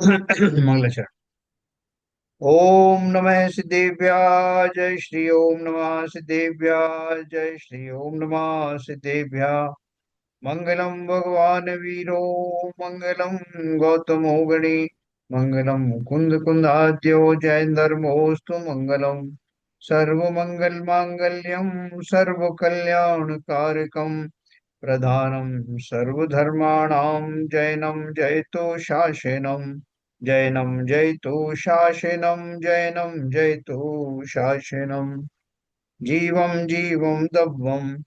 मंगलाचरण। ओम नमः सिद्धेभ्याः जय श्री ओम नमः सिद्धेभ्याः जय श्री ओम नमः सिद्धेभ्याः। मंगलम भगवान वीरो मंगलम गौतमो गणे मंगलम कुंद कुंदाद्यो जयंधर्मोस्तु मंगलम। सर्वमंगल मांगल्यम सर्व कल्याण कारकम प्रधानम सर्वधर्माणां जैनं जयतो शासनम। जैनं जयतो शासनम। जीवं जीवं दब्बं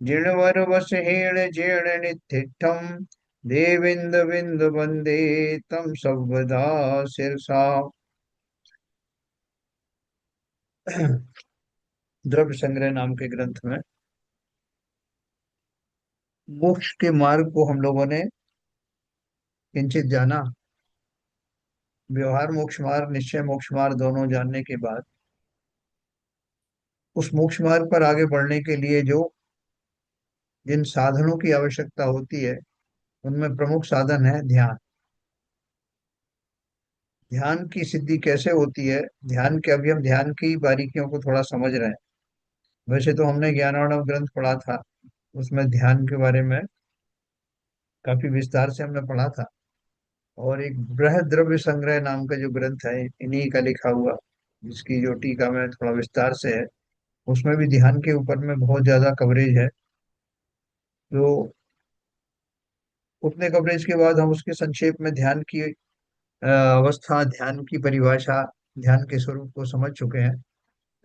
जिणवरवसहेण जेणनित्थिठं देवेन्द्र विंद वंदे तम सर्वदा सिरसा। द्रव्य संग्रह नाम के ग्रंथ में मोक्ष के मार्ग को हम लोगों ने किंचित जाना। व्यवहार मोक्ष मार्ग, निश्चय मोक्ष मार्ग दोनों जानने के बाद उस मोक्ष मार्ग पर आगे बढ़ने के लिए जो जिन साधनों की आवश्यकता होती है उनमें प्रमुख साधन है ध्यान। ध्यान की सिद्धि कैसे होती है, ध्यान के अभी हम ध्यान की बारीकियों को थोड़ा समझ रहे हैं। वैसे तो हमने ज्ञानार्णव ग्रंथ पढ़ा था, उसमें ध्यान के बारे में काफी विस्तार से हमने पढ़ा था। और एक बृहद द्रव्य संग्रह नाम का जो ग्रंथ है इन्हीं का लिखा हुआ, जिसकी जो टीका में थोड़ा विस्तार से है, उसमें भी ध्यान के ऊपर में बहुत ज्यादा कवरेज है। तो उतने कवरेज के बाद हम उसके संक्षेप में ध्यान की अवस्था, ध्यान की परिभाषा, ध्यान के स्वरूप को समझ चुके हैं।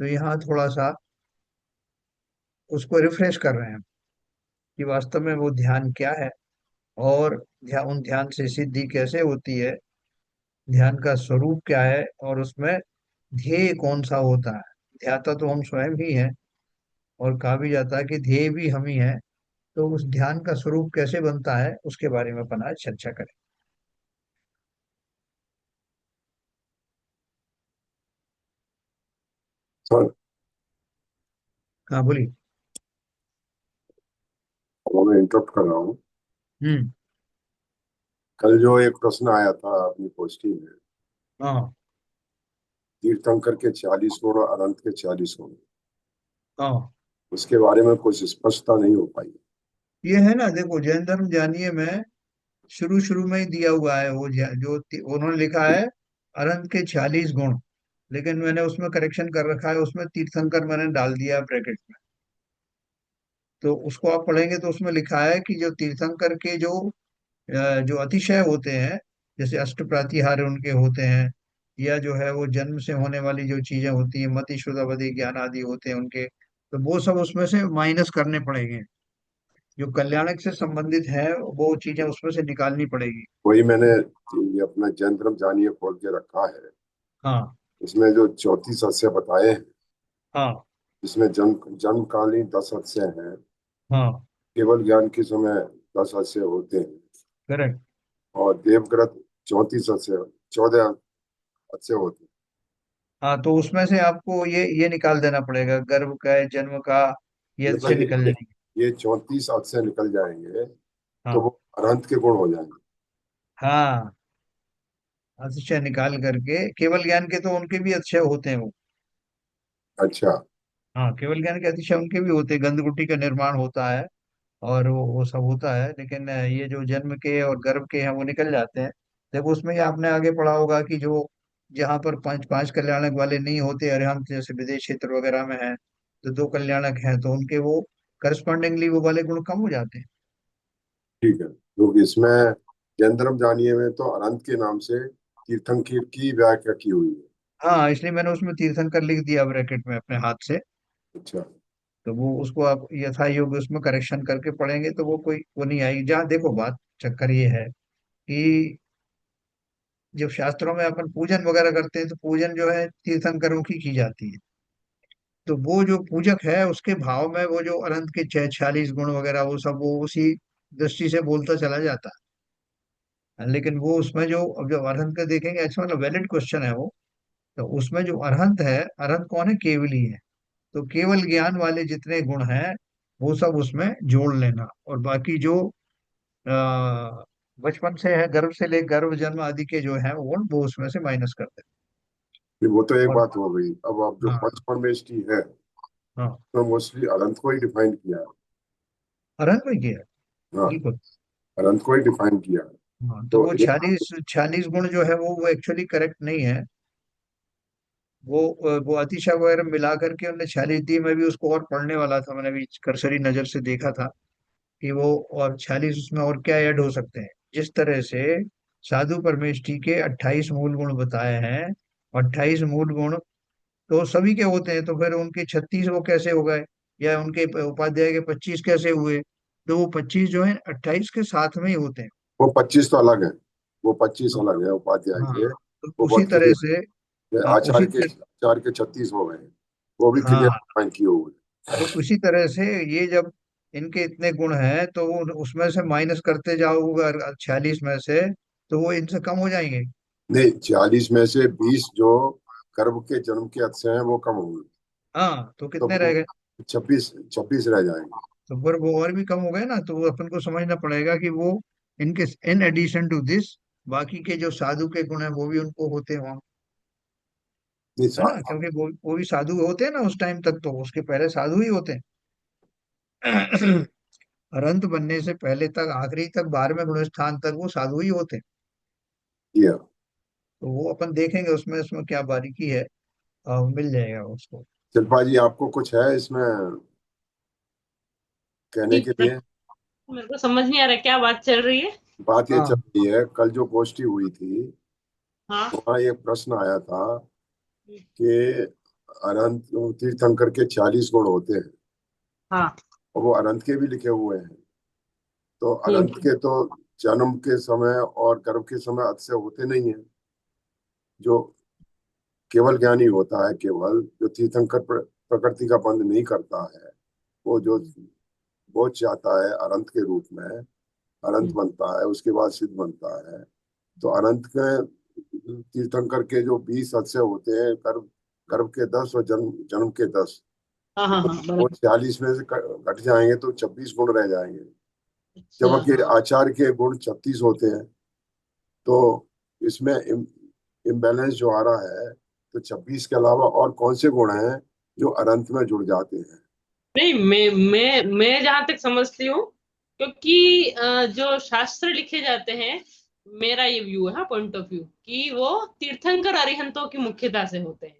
तो यहाँ थोड़ा सा उसको रिफ्रेश कर रहे हैं कि वास्तव में वो ध्यान क्या है, और उन ध्यान से सिद्धि कैसे होती है, ध्यान का स्वरूप क्या है, और उसमें ध्येय कौन सा होता है। ध्याता तो हम स्वयं ही हैं, और कहा भी जाता है कि ध्येय भी हम ही हैं। तो उस ध्यान का स्वरूप कैसे बनता है उसके बारे में अपन आज चर्चा करें। सर, हाँ बोलिए। अब मैं इंटरप्ट कर रहा हूँ। हम्म। कल जो एक प्रश्न आया था अपनी पोस्टिंग में, हाँ तीर्थंकर के 40 गुण और अनंत के 40 गुण, हाँ। उसके बारे में कुछ स्पष्टता नहीं हो पाई। ये है ना, देखो जैन धर्म जानिए में शुरू शुरू में ही दिया हुआ है वो उन्होंने लिखा है अनंत के 46 गुण। लेकिन मैंने उसमें करेक्शन कर रखा है, उसमें तीर्थंकर मैंने डाल दिया ब्रैकेट में। तो उसको आप पढ़ेंगे तो उसमें लिखा है कि जो तीर्थंकर के जो अतिशय होते हैं, जैसे अष्ट प्रातिहार्य उनके होते हैं, या जो है वो जन्म से होने वाली जो चीजें होती हैं, मति श्रुतवदि ज्ञान आदि होते हैं उनके, तो वो सब उसमें से माइनस करने पड़ेंगे। जो कल्याणक से संबंधित है वो चीजें उसमें से निकालनी पड़ेगी। वही मैंने ये अपना जैन धर्म जानिए खोल के रखा है। हाँ इसमें जो 34 अध्याय बताए हैं, हाँ जिसमें जन्म जन्मकालीन 10 अध्याय हैं, हाँ। केवल ज्ञान के समय 10 अध्याय होते हैं, करेक्ट। और देवव्रत 34 अध्याय, 14 अध्याय होते हैं। हाँ तो उसमें से आपको ये निकाल देना पड़ेगा, गर्भ का, जन्म का, ये अच्छे मतलब निकल जाएंगे। ये 34 अध्याय निकल जाएंगे तो हाँ वो अनंत के गुण हो जाएंगे। हाँ। अतिशय निकाल करके केवल ज्ञान के तो उनके भी अच्छे होते हैं वो। अच्छा। हाँ केवल ज्ञान के अतिशय उनके भी होते हैं, गंधकुटी का निर्माण होता है और वो सब होता है। लेकिन ये जो जन्म के और गर्भ के हैं वो निकल जाते हैं। देखो उसमें ही आपने आगे पढ़ा होगा कि जो जहाँ पर पांच पांच कल्याणक वाले नहीं होते अरिहंत, जैसे विदेश क्षेत्र वगैरह में है, तो दो कल्याणक हैं तो उनके वो करस्पॉन्डिंगली वो वाले गुण कम हो जाते हैं। ठीक है, क्योंकि इसमें जैन धर्म जानिए में तो अनंत के नाम से तीर्थंकर की व्याख्या की हुई है। हाँ इसलिए मैंने उसमें तीर्थंकर लिख दिया ब्रैकेट में अपने हाथ से। अच्छा। तो वो उसको आप यथा योग्य उसमें करेक्शन करके पढ़ेंगे तो वो कोई वो नहीं आएगी। जहाँ देखो बात चक्कर ये है कि जब शास्त्रों में अपन पूजन वगैरह करते हैं तो पूजन जो है तीर्थंकरों की जाती है। तो वो जो पूजक है उसके भाव में वो जो अनंत के 46 गुण वगैरह वो सब वो उसी दृष्टि से बोलता चला जाता है। लेकिन वो उसमें जो अब जो अरहंत का देखेंगे, अच्छा मतलब वैलिड क्वेश्चन है वो। तो उसमें जो अरहंत है, अरहंत कौन है? केवली है। तो केवल ज्ञान वाले जितने गुण हैं वो सब उसमें जोड़ लेना, और बाकी जो बचपन से है, गर्भ से ले गर्भ जन्म आदि के जो है वो गुण वो उसमें से माइनस करते फिर वो तो एक हैं। और बात हो गई। अब आप जो हाँ पंच परमेष्टि है हाँ, तो मोस्टली अनंत को ही डिफाइन किया है। अनंत में किया है, हाँ, बिल्कुल। अनंत को ही डिफाइन किया है। हाँ, तो तो वो एक 46 गुण जो है वो एक्चुअली करेक्ट नहीं है। वो अतिशय वगैरह मिला करके उन्होंने 46 दी। मैं भी उसको और पढ़ने वाला था, मैंने भी करसरी नजर से देखा था कि वो और 46 उसमें और क्या ऐड हो सकते हैं। जिस तरह से साधु परमेष्ठी के 28 मूल गुण बताए हैं, 28 मूल गुण तो सभी के होते हैं, तो फिर उनके 36 वो कैसे हो गए, या उनके उपाध्याय के 25 कैसे हुए? तो वो 25 जो है 28 के साथ में ही होते हैं। वो 25 तो अलग है। वो 25 हाँ अलग है उपाध्याय हाँ, के। तो वो उसी बहुत तरह क्लियर से है। हाँ उसी आचार्य के 36 हो गए। वो भी क्लियर हाँ, डिफाइन किए हुए। तो उसी तरह से ये जब इनके इतने गुण हैं तो वो उसमें से माइनस करते जाओगे 46 में से, तो वो इनसे कम हो जाएंगे। नहीं, 40 में से 20 जो गर्भ के जन्म के अच्छे हैं वो कम होंगे। हाँ, तो तो कितने रह वो गए? 26 26 रह जाएंगे। तो फिर वो और भी कम हो गए ना, तो वो अपन को समझना पड़ेगा कि वो इनके इन एडिशन टू दिस बाकी के जो साधु के गुण है वो भी उनको होते हैं वहाँ, नहीं, है ना, क्योंकि वो भी साधु होते हैं ना उस टाइम तक, तो उसके पहले साधु ही होते हैं। अरंत बनने से पहले तक आखिरी तक 12वें गुण स्थान तक वो साधु ही होते हैं। किया। तो वो अपन देखेंगे उसमें उसमें क्या बारीकी है, मिल जाएगा उसको। शिल्पा जी, आपको कुछ है इसमें कहने जी, के लिए? मेरे को समझ नहीं आ रहा क्या बात चल रही है। बात ये चल हाँ रही है, कल जो गोष्ठी हुई थी हाँ। वहाँ एक प्रश्न आया था कि अनंत तीर्थंकर के 40 गुण होते हैं हाँ। और वो अनंत के भी लिखे हुए हैं। तो अनंत हम्म। के तो जन्म के समय और गर्भ के समय अतिशय होते नहीं है। जो केवल ज्ञानी होता है, केवल जो तीर्थंकर प्रकृति का बंध नहीं करता है, वो जो बोध चाहता है अनंत के रूप में, अनंत हम्म। बनता है, उसके बाद सिद्ध बनता है। तो अनंत के तीर्थंकर के जो 20 अक्षय होते हैं, गर्भ गर्भ के 10 और जन्म जन्म के 10, हाँ हाँ हाँ, वो बराबर। 46 में से घट जाएंगे तो 26 गुण रह जाएंगे। अच्छा, जबकि हाँ। आचार्य के गुण 36 होते हैं। तो इसमें इम्बैलेंस जो आ रहा है, तो 26 के अलावा और कौन से गुण हैं जो अनंत में जुड़ जाते हैं? नहीं, मैं जहां तक समझती हूँ, क्योंकि जो शास्त्र लिखे जाते हैं, मेरा ये व्यू है, पॉइंट ऑफ व्यू, कि वो तीर्थंकर अरिहंतों की मुख्यता से होते हैं,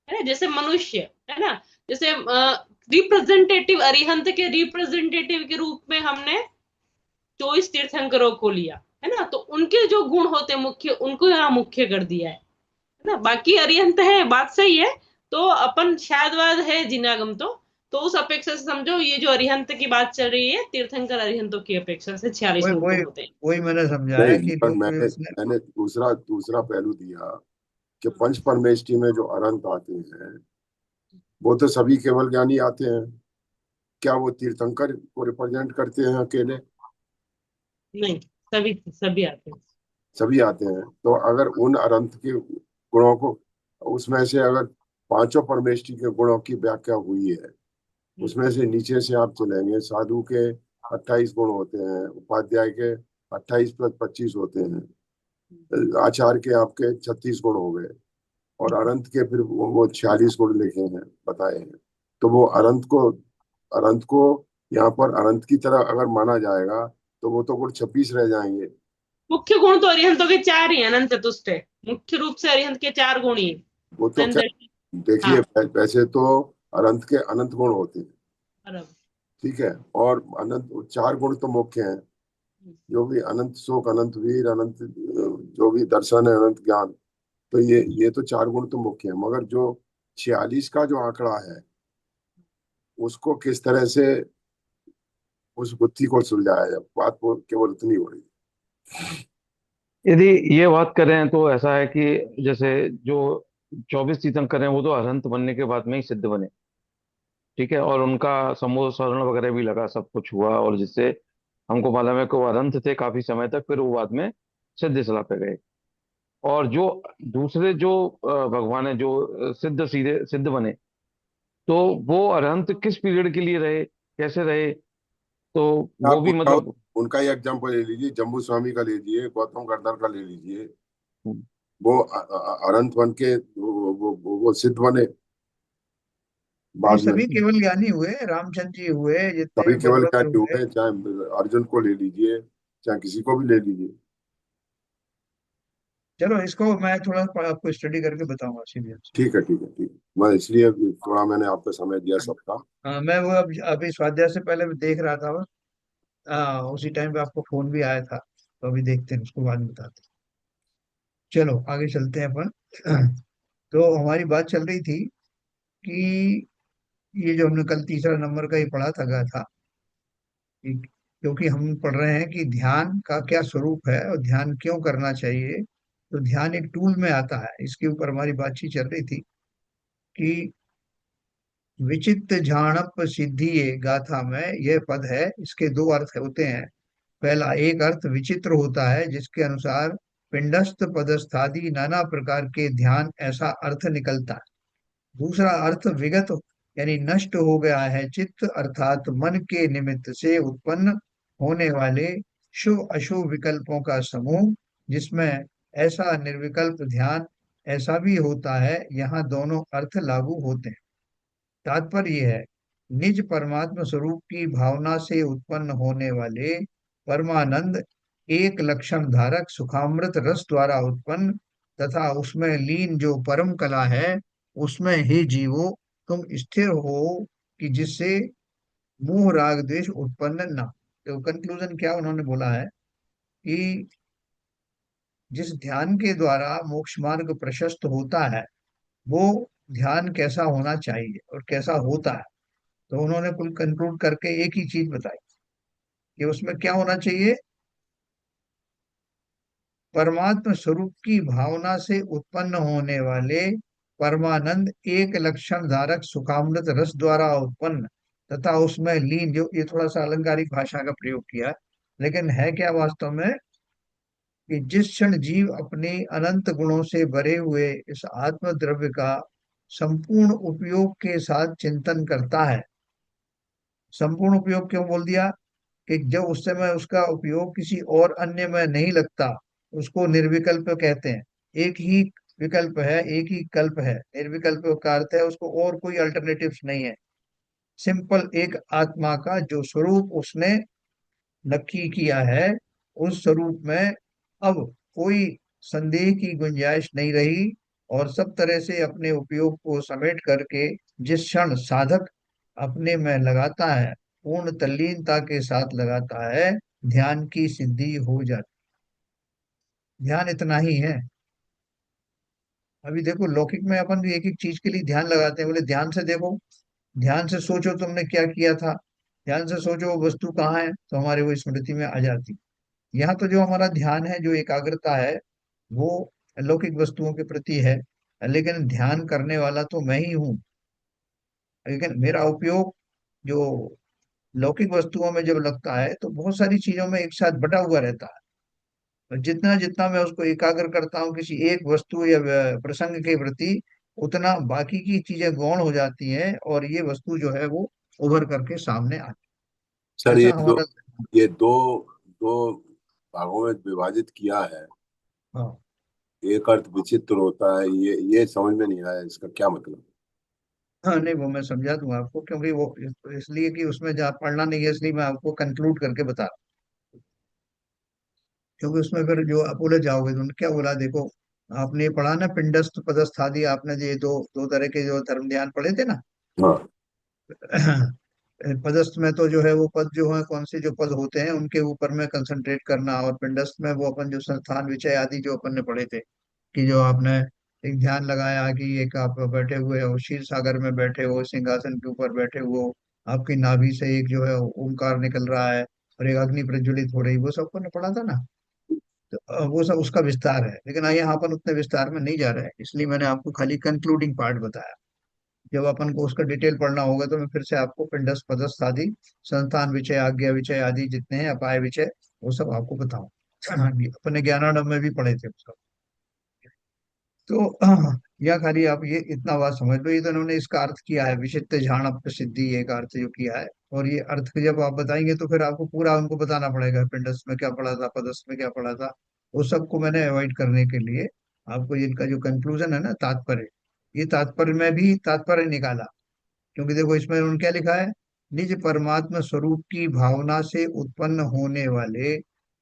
है ना, जैसे मनुष्य, है ना, जैसे रिप्रेजेंटेटिव अरिहंत के रिप्रेजेंटेटिव के रूप में हमने 24 तीर्थंकरों को लिया, है ना, तो उनके जो गुण होते हैं मुख्य, उनको यहाँ मुख्य कर दिया है ना, बाकी अरिहंत है, बात सही है। तो अपन शायदवाद है जिनागम, तो उस अपेक्षा से समझो, ये जो अरिहंत की बात चल रही है, तीर्थंकर अरिहंतों की अपेक्षा से 46 वही गुण वही होते हैं। वही मैंने समझाया नहीं, कि पर क्योंकि मैंने उसने मैंने दूसरा दूसरा पहलू दिया कि पंच परमेष्टि में जो अनंत आते हैं वो तो सभी केवल ज्ञानी आते हैं। क्या वो तीर्थंकर को रिप्रेजेंट करते हैं अकेले? नहीं, सभी सभी आते हैं। सभी आते हैं। तो अगर उन अनंत के गुणों को, उसमें से अगर पांचों परमेष्टि के गुणों की व्याख्या हुई है, हम्म। उसमें से नीचे से आप चलेंगे, साधु के 28 गुण होते हैं, उपाध्याय के 28 प्लस 25 होते हैं, आचार्य के आपके 36 गुण हो गए, और अनंत के फिर वो 46 गुण लिखे हैं, बताए हैं। तो वो अनंत को यहाँ पर अनंत की तरह अगर माना जाएगा तो वो तो गुण 26 रह जाएंगे। मुख्य गुण तो अरिहंतों के चार ही है, अनंत चतुष्टय, मुख्य रूप से अरिहंत के चार गुण ही वो तो क्या, हैं। देखिए हाँ, वैसे तो अनंत के अनंत गुण होते हैं, बराबर। ठीक है, और अनंत 4 गुण तो मुख्य हैं, जो भी अनंत शोक, अनंत वीर, अनंत जो भी दर्शन है, अनंत ज्ञान। तो ये तो 4 गुण तो मुख्य है, मगर जो 46 का जो आंकड़ा है उसको किस तरह से उस बुद्धि को सुलझाया जाए, बात वो केवल उतनी हो रही यदि ये बात करें तो ऐसा है कि जैसे जो 24 तीर्थंकर हैं वो तो अरहंत बनने के बाद में ही सिद्ध बने। ठीक है, और उनका समूह स्वर्ण वगैरह भी लगा, सब कुछ हुआ, और जिससे हमको मालूम है कि वो अरहंत थे काफी समय तक, फिर वो बाद में सिद्ध सलाह पे गए। और जो दूसरे जो भगवान है जो सिद्ध सीधे सिद्ध बने, तो वो अरहंत किस पीरियड के लिए रहे, कैसे रहे, तो वो आप भी उनका मतलब। उनका ही एग्जाम्पल ले लीजिए, जम्बू स्वामी का ले लीजिए, गौतम गद्दर का ले लीजिए। वो अनंत बन के वो सिद्ध बने नहीं, बाद में। सभी केवल ज्ञानी हुए, रामचंद्र जी हुए, जितने सभी भी केवल बलभद्र ज्ञानी हुए। हुए, चाहे अर्जुन को ले लीजिए, चाहे किसी को भी ले लीजिए। चलो, इसको मैं थोड़ा आपको स्टडी करके बताऊंगा सीरियल से। ठीक है, ठीक है, ठीक है। मैं इसलिए थोड़ा मैंने आपको समय दिया सबका। हाँ, मैं वो अभी स्वाध्याय से पहले देख रहा था बस। उसी टाइम पे आपको फोन भी आया था, तो अभी देखते हैं, उसको बाद में बताते हैं। चलो आगे चलते हैं अपन। तो हमारी बात चल रही थी कि ये जो हमने कल तीसरा नंबर का ही पढ़ा था गाथा, क्योंकि हम पढ़ रहे हैं कि ध्यान का क्या स्वरूप है और ध्यान क्यों करना चाहिए। तो ध्यान एक टूल में आता है, इसके ऊपर हमारी बातचीत चल रही थी कि विचित्र झाणप सिद्धि, ये गाथा में यह पद है, इसके दो अर्थ होते हैं। पहला एक अर्थ विचित्र होता है, जिसके अनुसार पिंडस्थ पदस्थादि नाना प्रकार के ध्यान, ऐसा अर्थ निकलता है। दूसरा अर्थ विगत, यानी नष्ट हो गया है चित्त, अर्थात मन के निमित्त से उत्पन्न होने वाले शुभ अशुभ विकल्पों का समूह, जिसमें ऐसा निर्विकल्प ध्यान ऐसा भी होता है। यहाँ दोनों अर्थ लागू होते हैं। तात्पर्य यह है, निज परमात्म स्वरूप की भावना से उत्पन्न होने वाले परमानंद, एक लक्षण धारक सुखामृत रस द्वारा उत्पन्न तथा उसमें लीन जो परम कला है, उसमें ही जीवो तुम स्थिर हो, कि जिससे मोह राग द्वेष उत्पन्न ना। तो कंक्लूजन क्या उन्होंने बोला है कि जिस ध्यान के द्वारा मोक्ष मार्ग प्रशस्त होता है, वो ध्यान कैसा होना चाहिए और कैसा होता है। तो उन्होंने कुल कंक्लूड करके एक ही चीज बताई कि उसमें क्या होना चाहिए। परमात्म स्वरूप की भावना से उत्पन्न होने वाले परमानंद, एक लक्षण धारक सुखामृत रस द्वारा उत्पन्न तथा उसमें लीन, जो ये थोड़ा सा अलंकारिक भाषा का प्रयोग किया है, लेकिन है क्या वास्तव में कि जिस क्षण जीव अपने अनंत गुणों से भरे हुए इस आत्म द्रव्य का संपूर्ण उपयोग के साथ चिंतन करता है। संपूर्ण उपयोग क्यों बोल दिया? कि जब उस समय उसका उपयोग किसी और अन्य में नहीं लगता, उसको निर्विकल्प कहते हैं। एक ही विकल्प है, एक ही कल्प है। निर्विकल्प का अर्थ है उसको और कोई अल्टरनेटिव नहीं है। सिंपल एक आत्मा का जो स्वरूप उसने नक्की किया है, उस स्वरूप में अब कोई संदेह की गुंजाइश नहीं रही, और सब तरह से अपने उपयोग को समेट करके जिस क्षण साधक अपने में लगाता है, पूर्ण तल्लीनता के साथ लगाता है, ध्यान की सिद्धि हो जाती। ध्यान इतना ही है। अभी देखो लौकिक में अपन भी एक एक चीज के लिए ध्यान लगाते हैं, बोले ध्यान से देखो, ध्यान से सोचो तुमने क्या किया था, ध्यान से सोचो वो वस्तु कहाँ है, तो हमारे वो स्मृति में आ जाती। यहाँ तो जो हमारा ध्यान है, जो एकाग्रता है, वो लौकिक वस्तुओं के प्रति है, लेकिन ध्यान करने वाला तो मैं ही हूँ। लेकिन मेरा उपयोग जो लौकिक वस्तुओं में जब लगता है, तो बहुत सारी चीजों में एक साथ बटा हुआ रहता है। और जितना जितना मैं उसको एकाग्र करता हूँ किसी एक वस्तु या प्रसंग के प्रति, उतना बाकी की चीजें गौण हो जाती हैं, और ये वस्तु जो है वो उभर करके सामने आती है। सर, ऐसा हमारा। ये दो दो भागों में विभाजित किया है। हाँ। एक अर्थ विचित्र होता है, ये समझ में नहीं आया इसका क्या मतलब। हाँ, नहीं वो मैं समझा दूंगा आपको, क्योंकि वो इसलिए कि उसमें जहाँ पढ़ना नहीं है, इसलिए मैं आपको कंक्लूड करके बता रहा हूँ। क्योंकि उसमें फिर जो आप उलझ जाओगे, तो उन्होंने क्या बोला देखो, आपने ये पढ़ा ना, पिंडस्थ पदस्थ आदि, आपने ये दो दो तरह के जो धर्म ध्यान पढ़े थे ना। हाँ, पदस्थ में तो जो है वो पद जो है, कौन से जो पद होते हैं उनके ऊपर में कंसंट्रेट करना, और पिंडस्थ में वो अपन जो संस्थान विषय आदि जो अपन ने पढ़े थे, कि जो आपने एक ध्यान लगाया कि एक आप बैठे हुए हो, क्षीर सागर में बैठे हो, सिंहासन के ऊपर बैठे हो, आपकी नाभि से एक जो है ओंकार निकल रहा है, और एक अग्नि प्रज्वलित हो रही, वो सब अपन ने पढ़ा था ना। तो वो सब उसका विस्तार है, लेकिन यहाँ अपन उतने विस्तार में नहीं जा रहे हैं, इसलिए मैंने आपको खाली कंक्लूडिंग पार्ट बताया। जब अपन को उसका डिटेल पढ़ना होगा, तो मैं फिर से आपको पिंडस्थ पदस्थ आदि, संस्थान विषय, आज्ञा विषय आदि जितने हैं, अपाय विषय, वो सब आपको बताऊं। अपने ज्ञानानंद में भी पढ़े थे उसका। तो या खाली आप ये इतना बात समझ लो, ये तो इन्होंने इसका अर्थ किया है, विशिष्ट झाण प्रसिद्धि, एक अर्थ जो किया है। और ये अर्थ के जब आप बताएंगे तो फिर आपको पूरा उनको बताना पड़ेगा, पिंडस्थ में क्या पढ़ा था, पदस्थ में क्या पढ़ा था। वो सबको मैंने अवॉइड करने के लिए आपको इनका जो कंक्लूजन है ना, तात्पर्य, ये तात्पर्य में भी तात्पर्य निकाला। क्योंकि देखो इसमें उन्होंने क्या लिखा है, निज परमात्मा स्वरूप की भावना से उत्पन्न होने वाले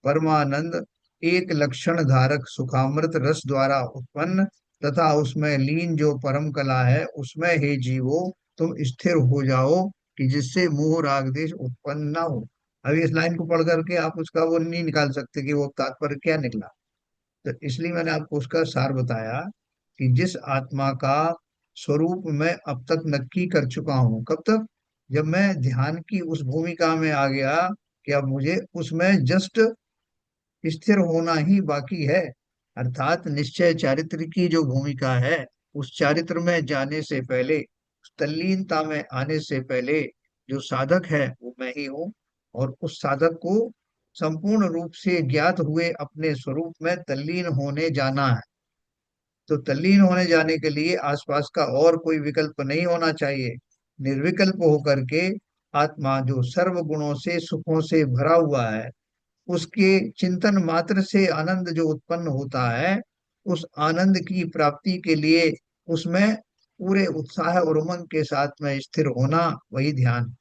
परमानंद एक लक्षण धारक सुखामृत रस द्वारा उत्पन्न तथा उसमें लीन जो परम कला है, उसमें हे जीवो तुम स्थिर हो जाओ, कि जिससे मोह राग देश उत्पन्न ना हो। अभी इस लाइन को पढ़ करके आप उसका वो नहीं निकाल सकते कि वो तात्पर्य क्या निकला। तो इसलिए मैंने आपको उसका सार बताया कि जिस आत्मा का स्वरूप मैं अब तक नक्की कर चुका हूं, कब तक, जब मैं ध्यान की उस भूमिका में आ गया कि अब मुझे उसमें जस्ट स्थिर होना ही बाकी है, अर्थात निश्चय चारित्र की जो भूमिका है, उस चारित्र में जाने से पहले, उस तल्लीनता में आने से पहले जो साधक है वो मैं ही हूँ। और उस साधक को संपूर्ण रूप से ज्ञात हुए अपने स्वरूप में तल्लीन होने जाना है। तो तल्लीन होने जाने के लिए आसपास का और कोई विकल्प नहीं होना चाहिए। निर्विकल्प होकर के आत्मा जो सर्व गुणों से सुखों से भरा हुआ है, उसके चिंतन मात्र से आनंद जो उत्पन्न होता है, उस आनंद की प्राप्ति के लिए उसमें पूरे उत्साह और उमंग के साथ में स्थिर होना, वही ध्यान।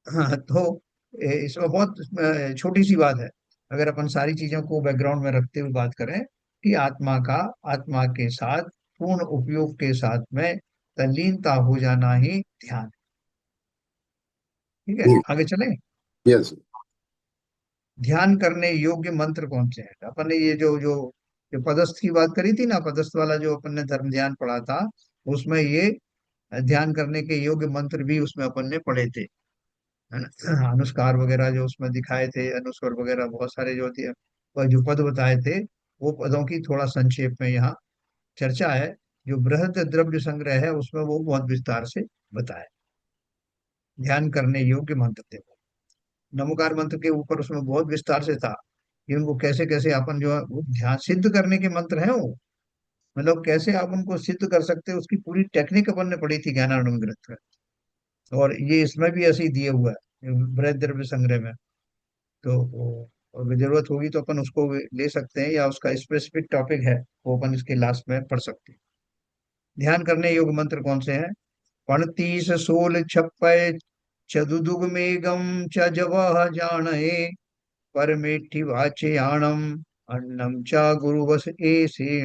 हाँ, तो इसमें बहुत छोटी सी बात है। अगर अपन सारी चीजों को बैकग्राउंड में रखते हुए बात करें कि आत्मा के साथ पूर्ण उपयोग के साथ में तल्लीनता हो जाना ही ध्यान। ठीक है, ठीक। आगे चलें। यस। ध्यान करने योग्य मंत्र कौन से हैं? अपन ने ये जो जो जो पदस्थ की बात करी थी ना, पदस्थ वाला जो अपन ने धर्म ध्यान पढ़ा था, उसमें ये ध्यान करने के योग्य मंत्र भी उसमें अपन ने पढ़े थे, है ना। अनुस्कार वगैरह जो उसमें दिखाए थे, अनुस्वर वगैरह बहुत सारे जो थे, और जो पद बताए थे, वो पदों की थोड़ा संक्षेप में यहाँ चर्चा है। जो बृहद द्रव्य संग्रह है उसमें वो बहुत विस्तार से बताया। ध्यान करने योग्य मंत्र थे वो। नमोकार मंत्र के ऊपर उसमें बहुत विस्तार से था कि उनको कैसे कैसे अपन जो है वो ध्यान सिद्ध करने के मंत्र हैं वो, मतलब कैसे आप उनको सिद्ध कर सकते हैं, उसकी पूरी टेक्निक अपन ने पढ़ी थी ज्ञानानंद ग्रंथ में। और ये इसमें भी ऐसे ही दिया हुआ है बृहद द्रव्य संग्रह में। तो अगर जरूरत होगी तो अपन उसको भी ले सकते हैं, या उसका स्पेसिफिक टॉपिक है वो अपन इसके लास्ट में पढ़ सकते हैं। ध्यान करने योग्य मंत्र कौन से हैं? पणतीस सोल छप्पय चतुदुग मेघम च जवह जाने, परमेठि वाचयाणम अन्नम च गुरुवस एसे।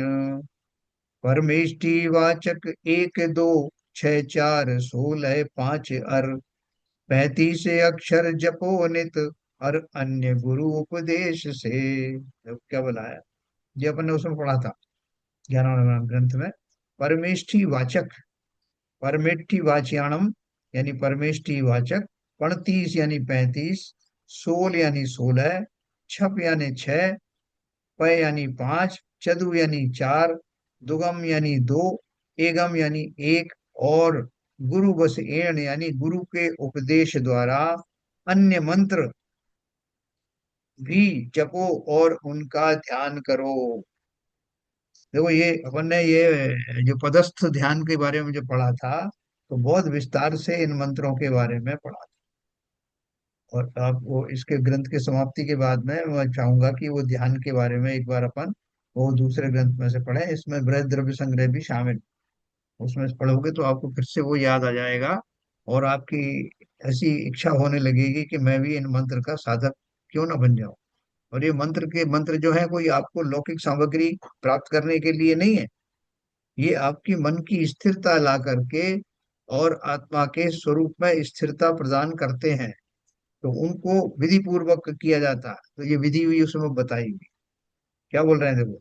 परमेष्टि वाचक एक दो छह चार सोलह पांच अर, 35 अक्षर जपो नित और अन्य गुरु उपदेश से। क्या बोला है? ये अपन ने उसमें पढ़ा था ज्ञानानंद ग्रंथ में। परमेष्टि वाचक, परमेष्टि वाचयाणम यानी परमेष्टि वाचक, 35 यानी 35, सोल यानी 16, छप यानी 6, पय यानी 5, चतु यानी 4, दुगम यानी 2, एगम यानी 1, और गुरु बस एण यानी गुरु के उपदेश द्वारा अन्य मंत्र भी जपो और उनका ध्यान करो। देखो ये अपन ने ये जो पदस्थ ध्यान के बारे में जो पढ़ा था, तो बहुत विस्तार से इन मंत्रों के बारे में पढ़ा था। और आप वो इसके ग्रंथ के समाप्ति के बाद में मैं चाहूंगा कि वो ध्यान के बारे में एक बार अपन वो दूसरे ग्रंथ में से पढ़े, इसमें बृहद द्रव्य संग्रह भी शामिल। उसमें से पढ़ोगे तो आपको फिर से वो याद आ जाएगा, और आपकी ऐसी इच्छा होने लगेगी कि मैं भी इन मंत्र का साधक क्यों ना बन जाऊं। और ये मंत्र जो है कोई आपको लौकिक सामग्री प्राप्त करने के लिए नहीं है, ये आपकी मन की स्थिरता ला करके और आत्मा के स्वरूप में स्थिरता प्रदान करते हैं। तो उनको विधि पूर्वक किया जाता है, तो ये विधि हुई उसमें बताई हुई। क्या बोल रहे हैं देखो,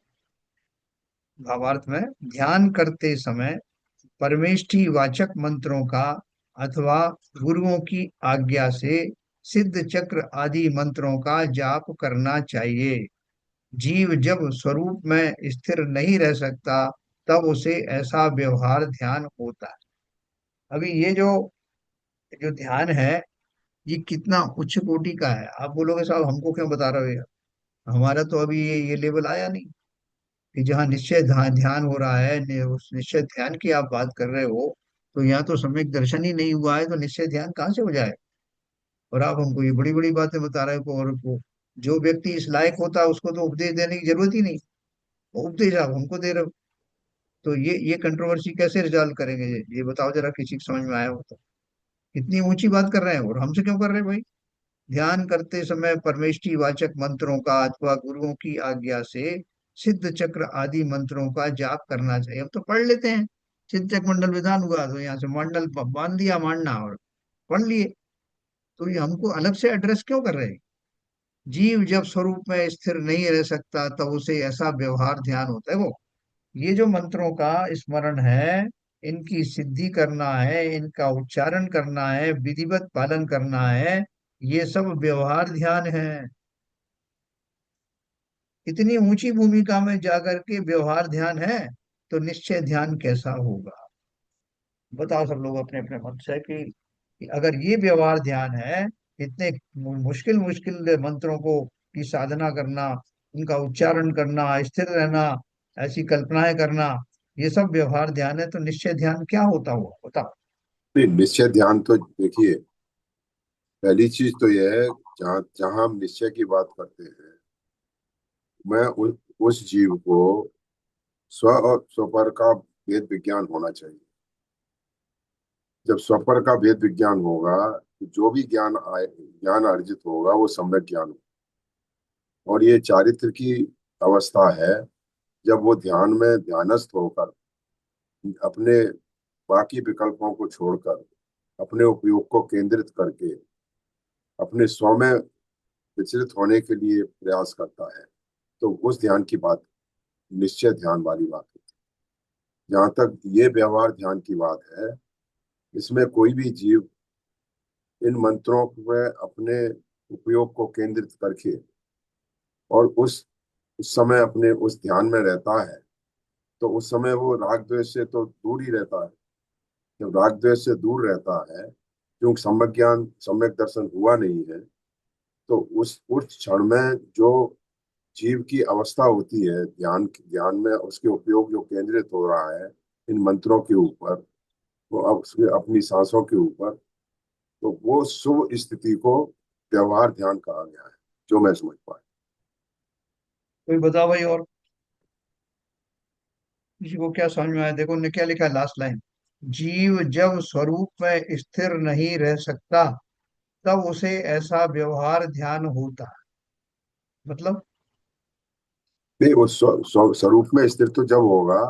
भावार्थ में, ध्यान करते समय परमेष्ठी वाचक मंत्रों का अथवा गुरुओं की आज्ञा से सिद्ध चक्र आदि मंत्रों का जाप करना चाहिए। जीव जब स्वरूप में स्थिर नहीं रह सकता, तब उसे ऐसा व्यवहार ध्यान होता है। अभी ये जो जो ध्यान है, ये कितना उच्च कोटि का है। आप बोलोगे साहब हमको क्यों बता रहे हो यार? हमारा तो अभी ये लेवल आया नहीं कि जहाँ निश्चय ध्यान ध्यान हो रहा है। उस निश्चय ध्यान की आप बात कर रहे हो, तो यहाँ तो सम्यक दर्शन ही नहीं हुआ है, तो निश्चय ध्यान कहाँ से हो जाए। और आप हमको ये बड़ी बड़ी बातें बता रहे हो। और वो जो व्यक्ति इस लायक होता है उसको तो उपदेश देने की जरूरत ही नहीं, वो उपदेश आप हमको दे रहे हो। तो ये कंट्रोवर्सी कैसे रिजॉल्व करेंगे, ये बताओ जरा, किसी को समझ में आया हो तो। इतनी ऊंची बात कर रहे हैं और हमसे क्यों कर रहे हैं भाई। ध्यान करते समय परमेष्टि वाचक मंत्रों का अथवा गुरुओं की आज्ञा से सिद्ध चक्र आदि मंत्रों का जाप करना चाहिए। अब तो पढ़ लेते हैं, सिद्ध चक्र मंडल विधान हुआ तो यहाँ से मंडल बांध दिया मांडना और पढ़ लिए। तो ये हमको अलग से एड्रेस क्यों कर रहे हैं। जीव जब स्वरूप में स्थिर नहीं रह सकता तब उसे ऐसा व्यवहार ध्यान होता है। वो ये जो मंत्रों का स्मरण है, इनकी सिद्धि करना है, इनका उच्चारण करना है, विधिवत पालन करना है, ये सब व्यवहार ध्यान है। इतनी ऊंची भूमिका में जाकर के व्यवहार ध्यान है, तो निश्चय ध्यान कैसा होगा। बताओ सब लोग अपने अपने मत से कि अगर ये व्यवहार ध्यान है, इतने मुश्किल मुश्किल मंत्रों को की साधना करना, उनका उच्चारण करना, स्थिर रहना, ऐसी कल्पनाएं करना, ये सब व्यवहार ध्यान है, तो निश्चय ध्यान क्या होता हुआ बताओ। नहीं, निश्चय ध्यान तो देखिए, पहली चीज तो यह है, जहाँ जहाँ हम निश्चय की बात करते हैं, मैं उस जीव को स्व और स्वपर का भेद विज्ञान होना चाहिए। जब स्वपर का भेद विज्ञान होगा तो जो भी ज्ञान अर्जित होगा वो सम्यक ज्ञान होगा। और ये चारित्र की अवस्था है, जब वो ध्यान में ध्यानस्थ होकर अपने बाकी विकल्पों को छोड़कर अपने उपयोग को केंद्रित करके अपने स्व में विचलित होने के लिए प्रयास करता है, तो उस ध्यान की बात निश्चय ध्यान वाली बात होती है। जहाँ तक ये व्यवहार ध्यान की बात है, इसमें कोई भी जीव इन मंत्रों में अपने उपयोग को केंद्रित करके और उस समय अपने उस ध्यान में रहता है, तो उस समय वो राग द्वेष से तो दूर ही रहता है। जब राग द्वेष से दूर रहता है, क्योंकि सम्यक ज्ञान सम्यक दर्शन हुआ नहीं है, तो उस क्षण में जो जीव की अवस्था होती है ध्यान ध्यान में, उसके उपयोग जो केंद्रित हो रहा है इन मंत्रों के ऊपर, वो अब उसके अपनी सांसों के ऊपर, तो वो शुभ स्थिति को व्यवहार ध्यान कहा गया है, जो मैं समझ पाया। कोई बताओ भाई, और किसी को क्या समझ में आया। देखो उन्होंने क्या लिखा है लास्ट लाइन, जीव जब स्वरूप में स्थिर नहीं रह सकता तब उसे ऐसा व्यवहार ध्यान होता है। मतलब नहीं, वो स्वरूप में स्थिर तो जब होगा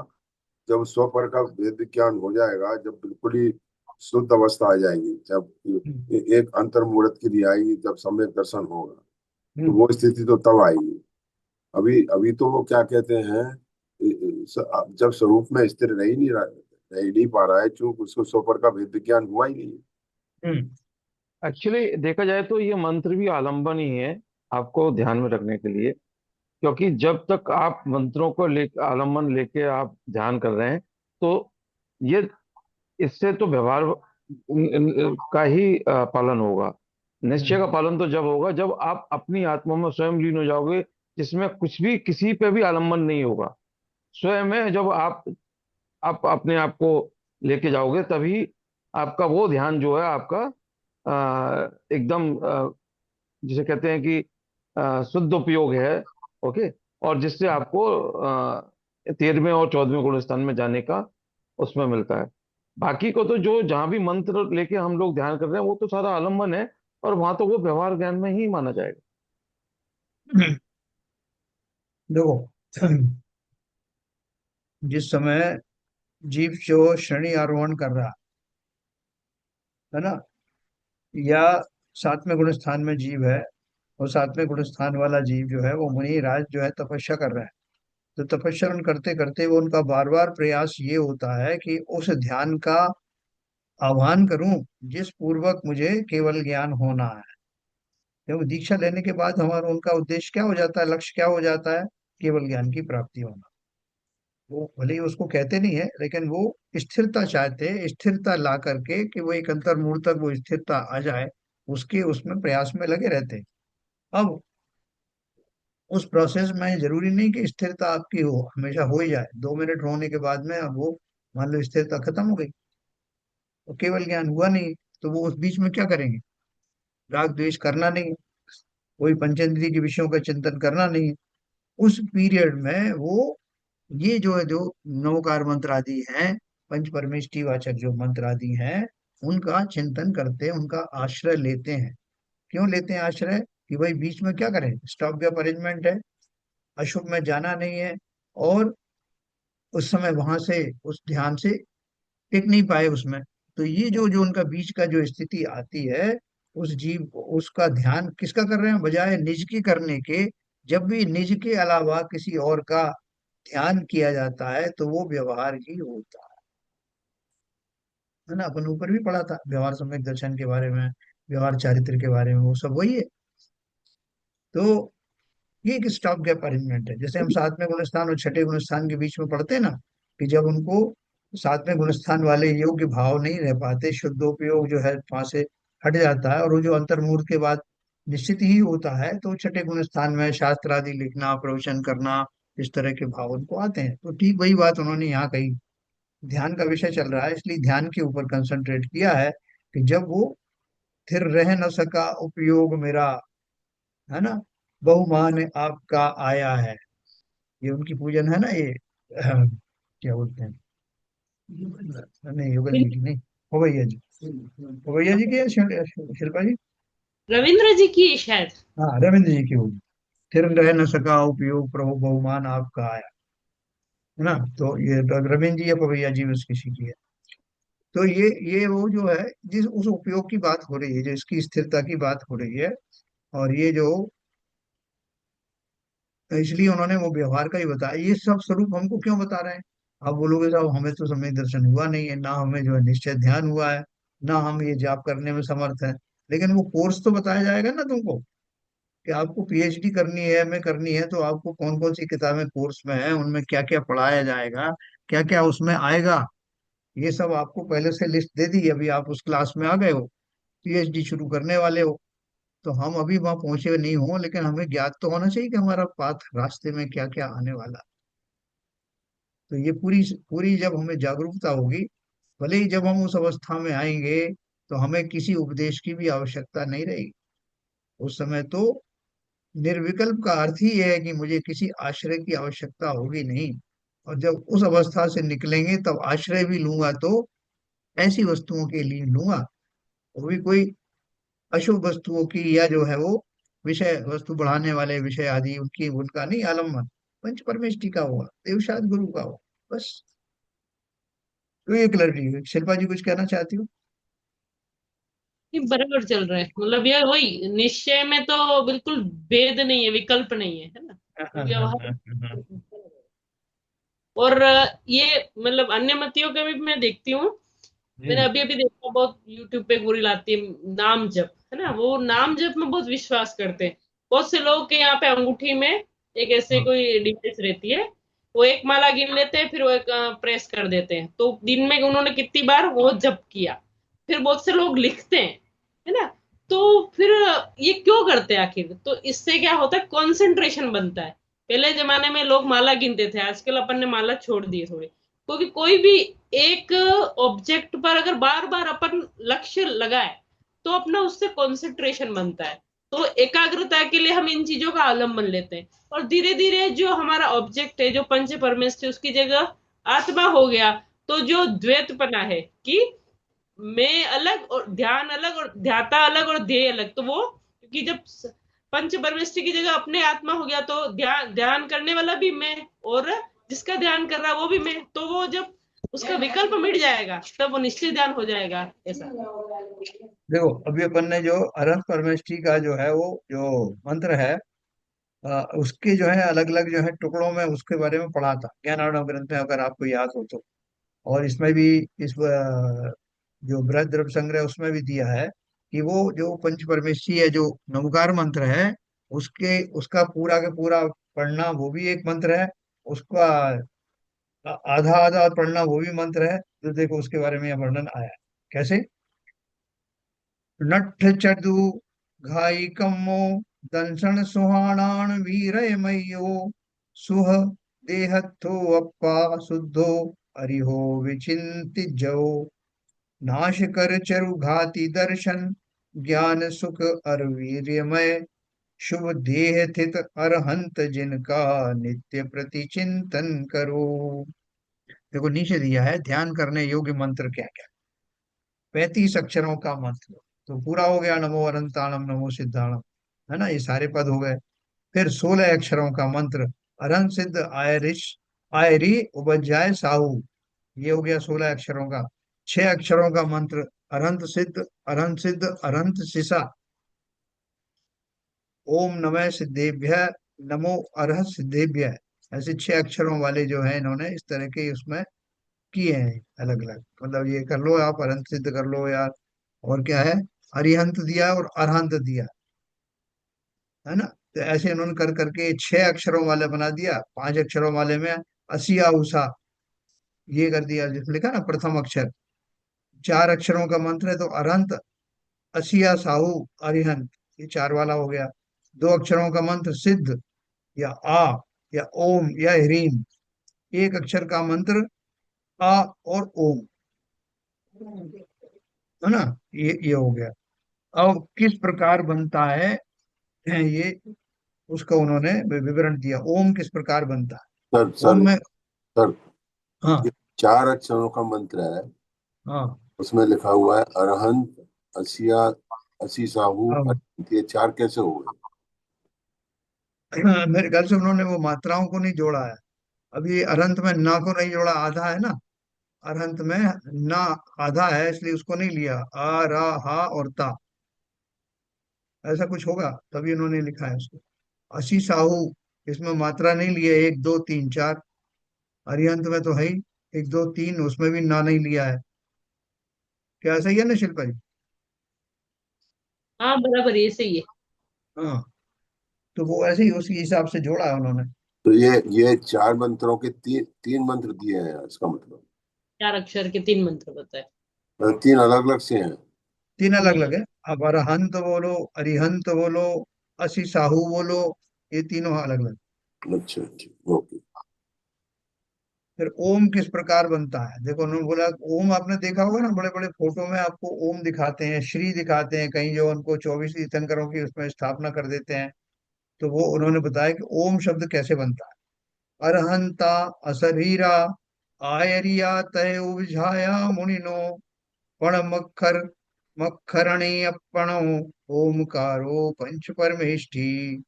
जब स्व पर का भेद विज्ञान हो जाएगा, जब बिल्कुल ही शुद्ध अवस्था आ जाएगी, जब हम्म, एक अंतर्मुहूर्त की रियाई आएगी, जब सम्यक दर्शन होगा, तो हम्म, वो स्थिति तो तब आएगी। अभी अभी तो वो क्या कहते हैं, जब स्वरूप में स्थिर रह ही नहीं पा रहा है, चूंकि उसको स्व पर का भेद विज्ञान हुआ ही नहीं है। हम्म, एक्चुअली देखा जाए तो ये मंत्र भी आलंबन ही है आपको ध्यान में रखने के लिए। क्योंकि जब तक आप मंत्रों को ले आलंबन लेके आप ध्यान कर रहे हैं, तो ये इससे तो व्यवहार का ही पालन होगा। निश्चय का हम्म, पालन तो जब होगा जब आप अपनी आत्मा में स्वयं लीन हो जाओगे, जिसमें कुछ भी किसी पे भी आलंबन नहीं होगा। स्वयं में जब आप अपने आप को लेके जाओगे, तभी आपका वो ध्यान जो है आपका एकदम जिसे कहते हैं कि शुद्ध उपयोग है। ओके। और जिससे आपको 13वें और 14वें गुण स्थान में जाने का उसमें मिलता है। बाकी को तो जो जहां भी मंत्र लेके हम लोग ध्यान कर रहे हैं वो तो सारा आलम्बन है, और वहां तो वो व्यवहार ज्ञान में ही माना जाएगा। हम्म। देखो जिस समय जीव जो श्रेणी आरोहण कर रहा है ना, या सातवें गुण स्थान में जीव है, और सातवें गुण स्थान वाला जीव जो है वो मुनि राज जो है तपस्या कर रहा है। तो तपस्या करते करते वो उनका बार बार प्रयास ये होता है कि उस ध्यान का आह्वान करूं जिस पूर्वक मुझे केवल ज्ञान होना है। क्योंकि दीक्षा लेने के बाद हमारा उनका उद्देश्य क्या हो जाता है, लक्ष्य क्या हो जाता है, केवल ज्ञान की प्राप्ति होना। वो भले ही उसको कहते नहीं है, लेकिन वो स्थिरता चाहते हैं, स्थिरता ला करके कि वो एक अंतर मुहूर्त तक वो स्थिरता आ जाए, उसके उसमें प्रयास में लगे रहते हैं। अब उस प्रोसेस में जरूरी नहीं कि स्थिरता आपकी हो, हमेशा हो ही जाए। 2 मिनट होने के बाद में अब वो मान लो स्थिरता खत्म हो गई, और केवल ज्ञान हुआ नहीं, तो वो उस बीच में क्या करेंगे? राग द्वेष करना नहीं, कोई पंचेंद्रिय के विषयों का चिंतन करना नहीं। उस पीरियड में वो ये जो है, जो नवकार मंत्र आदि हैं, पंच परमेष्टि वाचक जो मंत्र आदि हैं, उनका चिंतन करते हैं, उनका आश्रय लेते हैं। क्यों लेते हैं आश्रय? कि भाई बीच में क्या करें, स्टॉप गैप अरेंजमेंट है, अशुभ में जाना नहीं है, और उस समय वहां से उस ध्यान से टिक नहीं पाए उसमें। तो ये जो जो उनका बीच का जो स्थिति आती है, उस जीव उसका ध्यान किसका कर रहे हैं, बजाय निज की करने के। जब भी निज के अलावा किसी और का ध्यान किया जाता है तो वो व्यवहार ही होता है ना। अपन ऊपर भी पढ़ा था व्यवहार सम्यक दर्शन के बारे में, व्यवहार चारित्र के बारे में, वो सब वही है। तो ये एक स्टॉप गैप अरेंजमेंट है। जैसे हम सातवें गुणस्थान और छठे गुणस्थान के बीच में पढ़ते हैं ना, कि जब उनको सातवें गुणस्थान वाले योग्य भाव नहीं रह पाते, शुद्धोपयोग जो है वहां से हट जाता है, और वो जो अंतर्मुहूर्त के बाद निश्चित ही होता है, तो छठे गुणस्थान में शास्त्र आदि लिखना, प्रवचन करना, इस तरह के भाव उनको आते हैं। तो ठीक वही बात उन्होंने यहाँ कही। ध्यान का विषय चल रहा है, इसलिए ध्यान के ऊपर कंसंट्रेट किया है, कि जब वो स्थिर रह न सका उपयोग मेरा, है ना, बहुमान आपका आया है। ये उनकी पूजन है ना, ये क्या बोलते हैं, नहीं युगल जी की नहीं, हो भैया जी, हो भैया जी की है, शिल्पा जी। रविंद्र जी की शायद। हाँ, रविंद्र जी की होगी। स्थिर रह न सका उपयोग प्रभु बहुमान आपका आया, है ना। तो ये रविंद्र जी या पवैया जी में से किसी की है। तो ये वो जो है, जिस उस उपयोग की बात हो रही है, जो इसकी स्थिरता की बात हो रही है। और ये जो, इसलिए उन्होंने वो व्यवहार का ही बताया। ये सब स्वरूप हमको क्यों बता रहे हैं? आप बोलोगे साहब हमें तो समय दर्शन हुआ नहीं है, ना हमें जो है निश्चय ध्यान हुआ है, ना हम ये जाप करने में समर्थ है। लेकिन वो कोर्स तो बताया जाएगा ना तुमको, कि आपको पीएचडी करनी है, एमए करनी है, तो आपको कौन कौन सी किताबें कोर्स में है, उनमें क्या क्या पढ़ाया जाएगा, क्या क्या उसमें आएगा। ये सब आपको पहले से लिस्ट दे दी। अभी आप उस क्लास में आ गए हो, पीएचडी शुरू करने वाले हो, तो हम अभी वहां पहुंचे नहीं हो, लेकिन हमें ज्ञात तो होना चाहिए कि हमारा पाथ रास्ते में क्या क्या आने वाला। तो ये पूरी पूरी जब हमें जागरूकता होगी, भले ही जब हम उस अवस्था में आएंगे, तो हमें किसी उपदेश की भी आवश्यकता नहीं रहेगी। उस समय तो निर्विकल्प का अर्थ ही यह है कि मुझे किसी आश्रय की आवश्यकता होगी नहीं। और जब उस अवस्था से निकलेंगे, तब आश्रय भी लूंगा तो ऐसी वस्तुओं के लिए लूंगा, वो भी कोई अशुभ वस्तुओं की, या जो है वो विषय वस्तु बढ़ाने वाले विषय आदि उनकी, उनका नहीं आलम्बन। पंच परमेष्टि का हुआ, देवशाद गुरु का हुआ, बस। तो ये क्लैरिटी हुई। शिल्पा जी कुछ कहना चाहती हो? ये बराबर चल रहा है, मतलब ये वही निश्चय में तो बिल्कुल भेद नहीं है, विकल्प नहीं है ना। हाँ, तो हाँ, व्यवहार। हाँ, हाँ, और ये मतलब अन्य मतियों के भी मैं देखती हूँ। मैंने जी, अभी अभी देखा, बहुत यूट्यूब पे एक बुरी लाती है, नाम जप है ना, वो नाम जप में बहुत विश्वास करते हैं। बहुत से लोग के यहाँ पे अंगूठी में एक ऐसे हाँ, कोई डिवाइस रहती है, वो एक माला गिन लेते हैं, फिर वो एक प्रेस कर देते हैं, तो दिन में उन्होंने कितनी बार वो जप किया। फिर बहुत से लोग लिखते हैं, है ना। तो फिर ये क्यों करते हैं आखिर? तो इससे क्या होता है, कंसंट्रेशन बनता है। पहले जमाने में लोग माला गिनते थे, आजकल अपन ने माला छोड़ दी थोड़ी, क्योंकि कोई भी एक ऑब्जेक्ट पर अगर बार बार अपन लक्ष्य लगाए, तो अपना उससे कंसंट्रेशन बनता है। तो एकाग्रता के लिए हम इन चीजों का अवलंबन लेते हैं, और धीरे धीरे जो हमारा ऑब्जेक्ट है, जो पंच परमेष्ठ है, उसकी जगह आत्मा हो गया। तो जो द्वैतपना है कि मैं अलग और ध्यान अलग और ध्याता अलग और ध्येय अलग, तो वो क्योंकि जब पंच परमेष्टि की जगह अपने आत्मा हो गया, तो ध्यान ध्यान करने वाला भी मैं, और जिसका ध्यान कर रहा है वो भी मैं, तो वो जब उसका विकल्प मिट जाएगा, तब वो निश्चय ध्यान हो जाएगा ऐसा। देखो अभी अपन ने जो अरहत परमेष्टि का जो है वो जो मंत्र है, उसके जो है अलग अलग जो है टुकड़ों में उसके बारे में पढ़ा था ज्ञानार्णव ग्रंथ में, अगर आपको याद हो तो। और इसमें भी इस जो बृहद द्रव्य संग्रह उसमें भी दिया है, कि वो जो पंच परमेष्टि है, जो नवकार मंत्र है, उसके उसका पूरा का पूरा पढ़ना वो भी एक मंत्र है। उसका आधा आधा पढ़ना वो भी मंत्र है। तो देखो उसके बारे में यह वर्णन आया है। कैसे? नट्ठ चडु घाई कम्मो दंसन सुहाणान वीरय मयो सुह देहत्थो अप्पा शुद्धो हरिहो विचिंति जो। नाश कर चरु घाति दर्शन, ज्ञान सुख अर वीर्यमय, शुभ देह थित अरहंत जिनका, नित्य प्रति चिंतन करो। देखो नीचे दिया है ध्यान करने योग्य मंत्र क्या क्या। 35 अक्षरों का मंत्र तो पूरा हो गया, नमो अनंताणम नमो सिद्धाणम, है ना, ये सारे पद हो गए। फिर 16 अक्षरों का मंत्र, अरहंत सिद्ध आयरिश आयरी उपज्जाय साहू, ये हो गया 16 अक्षरों का। 6 अक्षरों का मंत्र, अरहंत सिद्ध अरहंत सिद्ध अरहंत सिसा, ओम नमः सिद्धेभ्य नमो अरहत सिद्धेभ्य। ऐसे 6 अक्षरों वाले जो है इन्होंने इस तरह के उसमें किए हैं अलग अलग, मतलब ये कर लो आप, अरहंत सिद्ध कर लो यार, और क्या है, अरिहंत दिया और अरहंत दिया, है ना। तो ऐसे इन्होंने कर करके 6 अक्षरों वाले बना दिया। 5 अक्षरों वाले में असिया उषा, ये कर दिया जिसमें लिखा ना प्रथम अक्षर। 4 अक्षरों का मंत्र है तो अरहंत असिया साहू अरिहंत, ये चार वाला हो गया। 2 अक्षरों का मंत्र सिद्ध या आ या ओम या ह्रीम। 1 अक्षर का मंत्र आ और ओम, है ना, ये हो गया। अब किस प्रकार बनता है ये, उसका उन्होंने विवरण दिया, ओम किस प्रकार बनता सर है ओम सर में। सर, ये हाँ 4 अक्षरों का मंत्र है, हाँ उसमें लिखा हुआ है अरहंत, असिया, असी साहू, हाँ। अरहंत, ये 4 कैसे हो गए? मेरे ख्याल से उन्होंने वो मात्राओं को नहीं जोड़ा है। अभी अरहंत में ना को नहीं जोड़ा, आधा है ना, अरहंत में ना आधा है इसलिए उसको नहीं लिया, आ रा हा और ता, ऐसा कुछ होगा तभी उन्होंने लिखा है उसको। असी साहू, इसमें मात्रा नहीं लिया, 1 2 3 4। अरिहंत में तो है ही 1 2 3, उसमें भी ना नहीं लिया है। क्या सही है ना शिल्पा जी? हाँ बराबर, ये सही है। हाँ, तो वो ऐसे ही उसी हिसाब से जोड़ा है उन्होंने। तो ये 4 मंत्रों के तीन तीन मंत्र दिए हैं, इसका मतलब 4 अक्षर के 3 मंत्र बताए। तीन अलग अलग से हैं। तीन अलग हम्म। अलग है। अब अरहंत बोलो, अरिहंत बोलो, असी साहू बोलो, ये तीनों अलग अलग। अच्छा अच्छा, ओके। फिर ओम किस प्रकार बनता है, देखो उन्होंने बोला ओम, आपने देखा होगा ना बड़े बड़े फोटो में आपको ओम दिखाते हैं, श्री दिखाते हैं कहीं, जो उनको 24 तीर्थंकरों की उसमें स्थापना कर देते हैं। तो वो उन्होंने बताया कि ओम शब्द कैसे बनता है। अरहंता असरीरा आयरिया तय उपझाया मुनिनो, पण मक्खर मक्खरणी अपणो, ओमकारो पंच परमेष्ठी।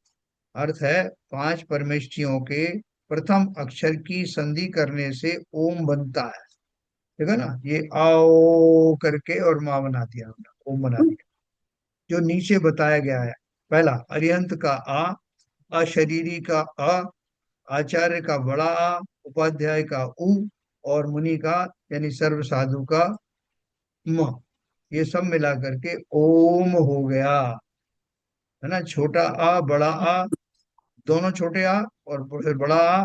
अर्थ है 5 परमेष्ठियों के प्रथम अक्षर की संधि करने से ओम बनता है। ठीक है ना, ये आओ करके और माँ बना दिया हमने, ओम बना दिया। जो नीचे बताया गया है, पहला अरिहंत का आ, अशरीरी का अ, आचार्य का बड़ा आ, उपाध्याय का उ, और मुनि का यानी सर्व साधु का म, ये सब मिला करके ओम हो गया, है ना। छोटा आ बड़ा आ, दोनों छोटे आ, और फिर बड़ा आ,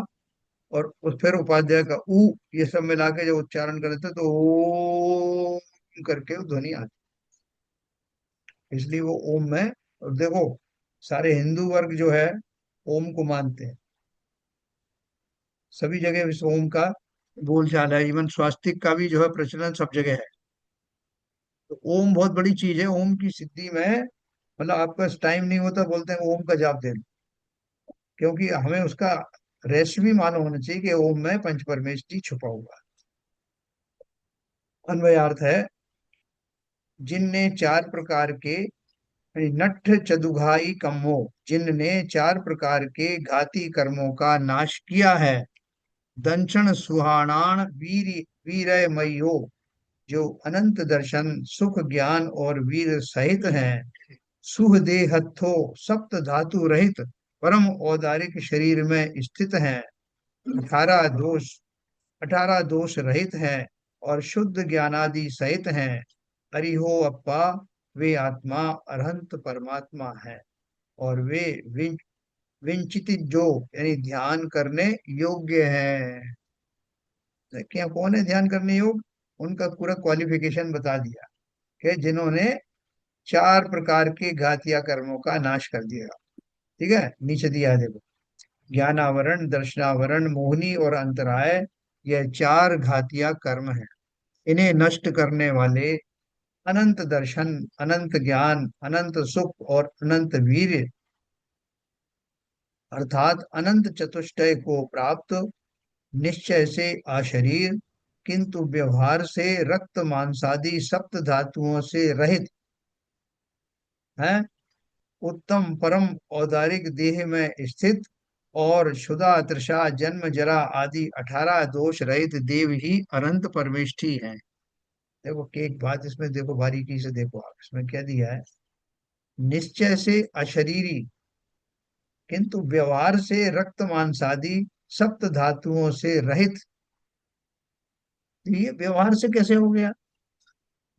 और उस फिर उपाध्याय का उ, ये सब मिला के जब उच्चारण करते तो ओम करके वो ध्वनि आती, इसलिए वो ओम में। और देखो सारे हिंदू वर्ग जो है ओम को मानते हैं, सभी जगह इस ओम का बोलचाल है, इवन स्वास्तिक का भी जो है प्रचलन सब जगह है। तो ओम बहुत बड़ी चीज है, ओम की सिद्धि में, मतलब आपका टाइम नहीं होता बोलते हैं ओम का जाप दे लो, क्योंकि हमें उसका रहस्य भी मालूम होना चाहिए कि ओम में पंच परमेष्टि छुपा हुआ है। अन्वयार्थ है, जिनने 4 प्रकार के नठ चतुघाई कम्मो, जिनने 4 प्रकार के घाती कर्मों का नाश किया है। दंशन सुहाणान वीर वीरमयो, जो अनंत दर्शन सुख ज्ञान और वीर सहित हैं। सुह देहत्थो सप्त धातु रहित परम औदारिक शरीर में स्थित हैं। 18 दोष 18 दोष रहित हैं और शुद्ध ज्ञानादि सहित हैं। हरिहो अप्पा, वे आत्मा अरहंत परमात्मा है, और वे विंचित जो यानी ध्यान करने योग्य है। क्या कौन है ध्यान करने योग्य, उनका पूरा क्वालिफिकेशन बता दिया कि जिन्होंने 4 प्रकार के घातिया कर्मों का नाश कर दिया। ठीक है, नीचे दिया है देखो, ज्ञानावरण दर्शनावरण मोहिनी और अंतराय, यह 4 घातिया कर्म है। इन्हें नष्ट करने वाले अनंत दर्शन, अनंत ज्ञान, अनंत सुख और अनंत वीर्य अर्थात अनंत चतुष्टय को प्राप्त, निश्चय से अशरीर किंतु व्यवहार से रक्त मांसादि सप्त धातुओं से रहित है, उत्तम परम औदारिक देह में स्थित और क्षुधा तृषा जन्म जरा आदि 18 दोष रहित देव ही अनंत परमेष्ठी हैं। देखो कि एक बात इसमें देखो, बारीकी से देखो आप, इसमें क्या दिया है, निश्चय से अशरीरी किंतु व्यवहार से रक्त मांसादि सप्त धातुओं से रहित। तो ये व्यवहार से कैसे हो गया?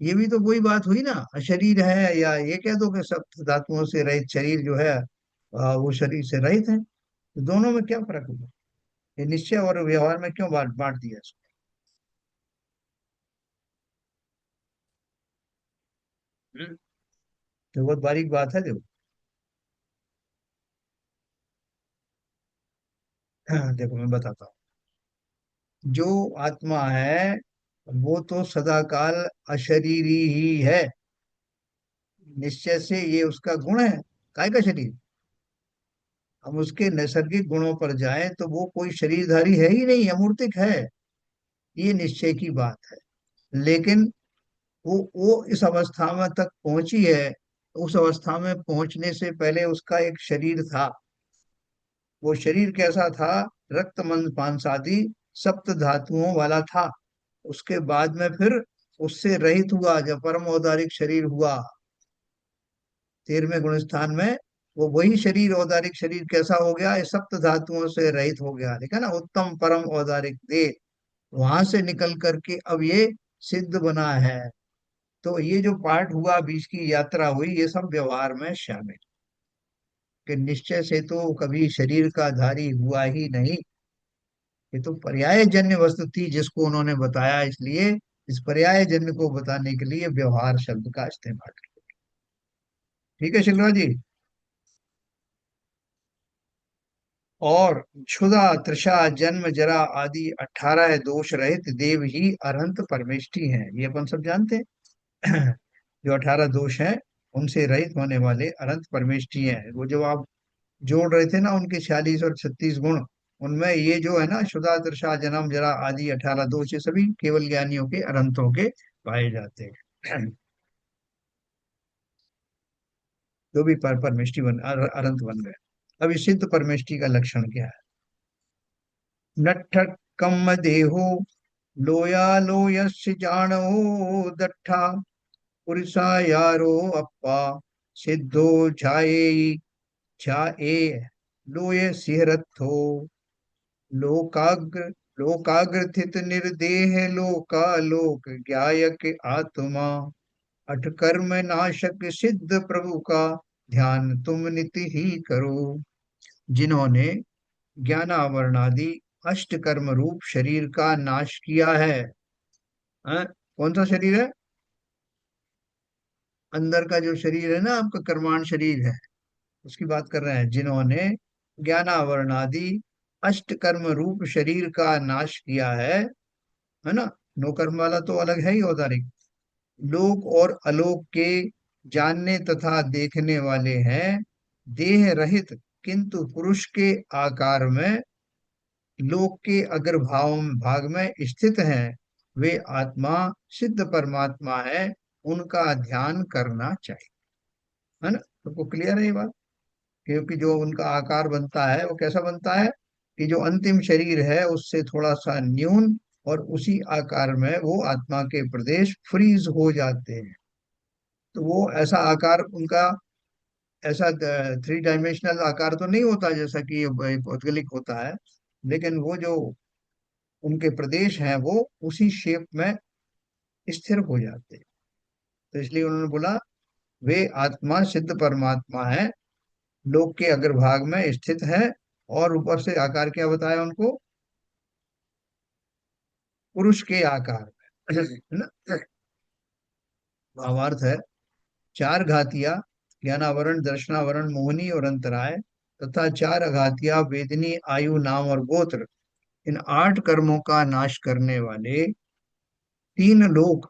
ये भी तो वही बात हुई ना, अशरीर है, या ये कह दो कि सप्त धातुओं से रहित शरीर जो है वो शरीर से रहित है। तो दोनों में क्या फर्क हुआ? ये निश्चय और व्यवहार में क्यों बांट बांट दिया इसको? तो बहुत बारीक बात है देखो। देखो मैं बताता हूँ। जो आत्मा है वो तो सदाकाल अशरीरी ही है। निश्चय से ये उसका गुण है, काय का शरीर। हम उसके नैसर्गिक गुणों पर जाएं तो वो कोई शरीरधारी है ही नहीं, अमूर्तिक है। ये निश्चय की बात है। लेकिन वो इस अवस्था में तक पहुंची है। उस अवस्था में पहुंचने से पहले उसका एक शरीर था। वो शरीर कैसा था? रक्त मंद पांसादि सप्त धातुओं वाला था। उसके बाद में फिर उससे रहित हुआ, जब परम औदारिक शरीर हुआ 13वें गुण स्थान में, वो वही शरीर औदारिक शरीर कैसा हो गया? ये सप्त धातुओं से रहित हो गया। देखा ना, उत्तम परम औदारिक देह। वहां से निकल करके अब ये सिद्ध बना है। तो ये जो पाठ हुआ, बीच की यात्रा हुई, ये सब व्यवहार में शामिल। कि निश्चय से तो कभी शरीर का धारी हुआ ही नहीं। ये तो पर्याय जन्य वस्तु थी जिसको उन्होंने बताया, इसलिए इस पर्याय जन्य को बताने के लिए व्यवहार शब्द का इस्तेमाल किया। ठीक है शिलवा जी। और क्षुधा तृषा जन्म जरा आदि 18 दोष रहित देव ही अरहंत परमेष्ठी हैं, ये अपन सब जानते हैं। जो 18 दोष हैं उनसे रहित होने वाले अनंत परमेष्ठी हैं। वो जो आप जोड़ रहे थे ना, उनके 46 और 36 गुण, उनमें ये जो है ना, क्षुधा तृषा जन्म जरा आदि 18 दोष, ये सभी केवल ज्ञानियों के अनंतों के पाए जाते हैं। जो भी परमेष्ठी अनंत बन गए। अब इस सिद्ध परमेष्ठी का लक्षण क्या है? नट्ठ कम देहो लोया लोयस्य जानो दट्ठा पुरुषा यारो अप्पा सिद्धो छाये छाए लोय सिहरथो लोकाग्र लोकाग्रथित निर्देह लोका लोक ज्ञायक आत्मा अठकर्म नाशक सिद्ध प्रभु का ध्यान तुम नित ही करो। जिन्होंने ज्ञानावरणादि अष्ट कर्म रूप शरीर का नाश किया है। कौन सा शरीर है? अंदर का जो शरीर है ना आपका, कर्माण शरीर है, उसकी बात कर रहे हैं। जिन्होंने ज्ञानावरणादि अष्ट कर्म रूप शरीर का नाश किया है ना। नो कर्म वाला तो अलग है ही, औदारिक। लोक और अलोक के जानने तथा देखने वाले हैं, देह रहित किंतु पुरुष के आकार में लोक के अग्रभाव भाग में स्थित हैं। वे आत्मा सिद्ध परमात्मा है, उनका ध्यान करना चाहिए। है ना, सबको क्लियर है ये बात? क्योंकि जो उनका आकार बनता है वो कैसा बनता है कि जो अंतिम शरीर है उससे थोड़ा सा न्यून, और उसी आकार में वो आत्मा के प्रदेश फ्रीज हो जाते हैं। तो वो ऐसा आकार उनका, ऐसा 3 डायमेंशनल आकार तो नहीं होता जैसा कि ये भौगोलिक होता है, लेकिन वो जो उनके प्रदेश हैं वो उसी शेप में स्थिर हो जाते हैं। तो इसलिए उन्होंने बोला वे आत्मा सिद्ध परमात्मा है, लोक के अग्रभाग में स्थित है। और ऊपर से आकार क्या बताया उनको? पुरुष के आकार में, है ना। भावार्थ है, चार घातिया ज्ञानावरण, दर्शनावरण, मोहनी और अंतराय, तथा चार अघातिया वेदनी, आयु, नाम और गोत्र, इन 8 कर्मों का नाश करने वाले तीन लोक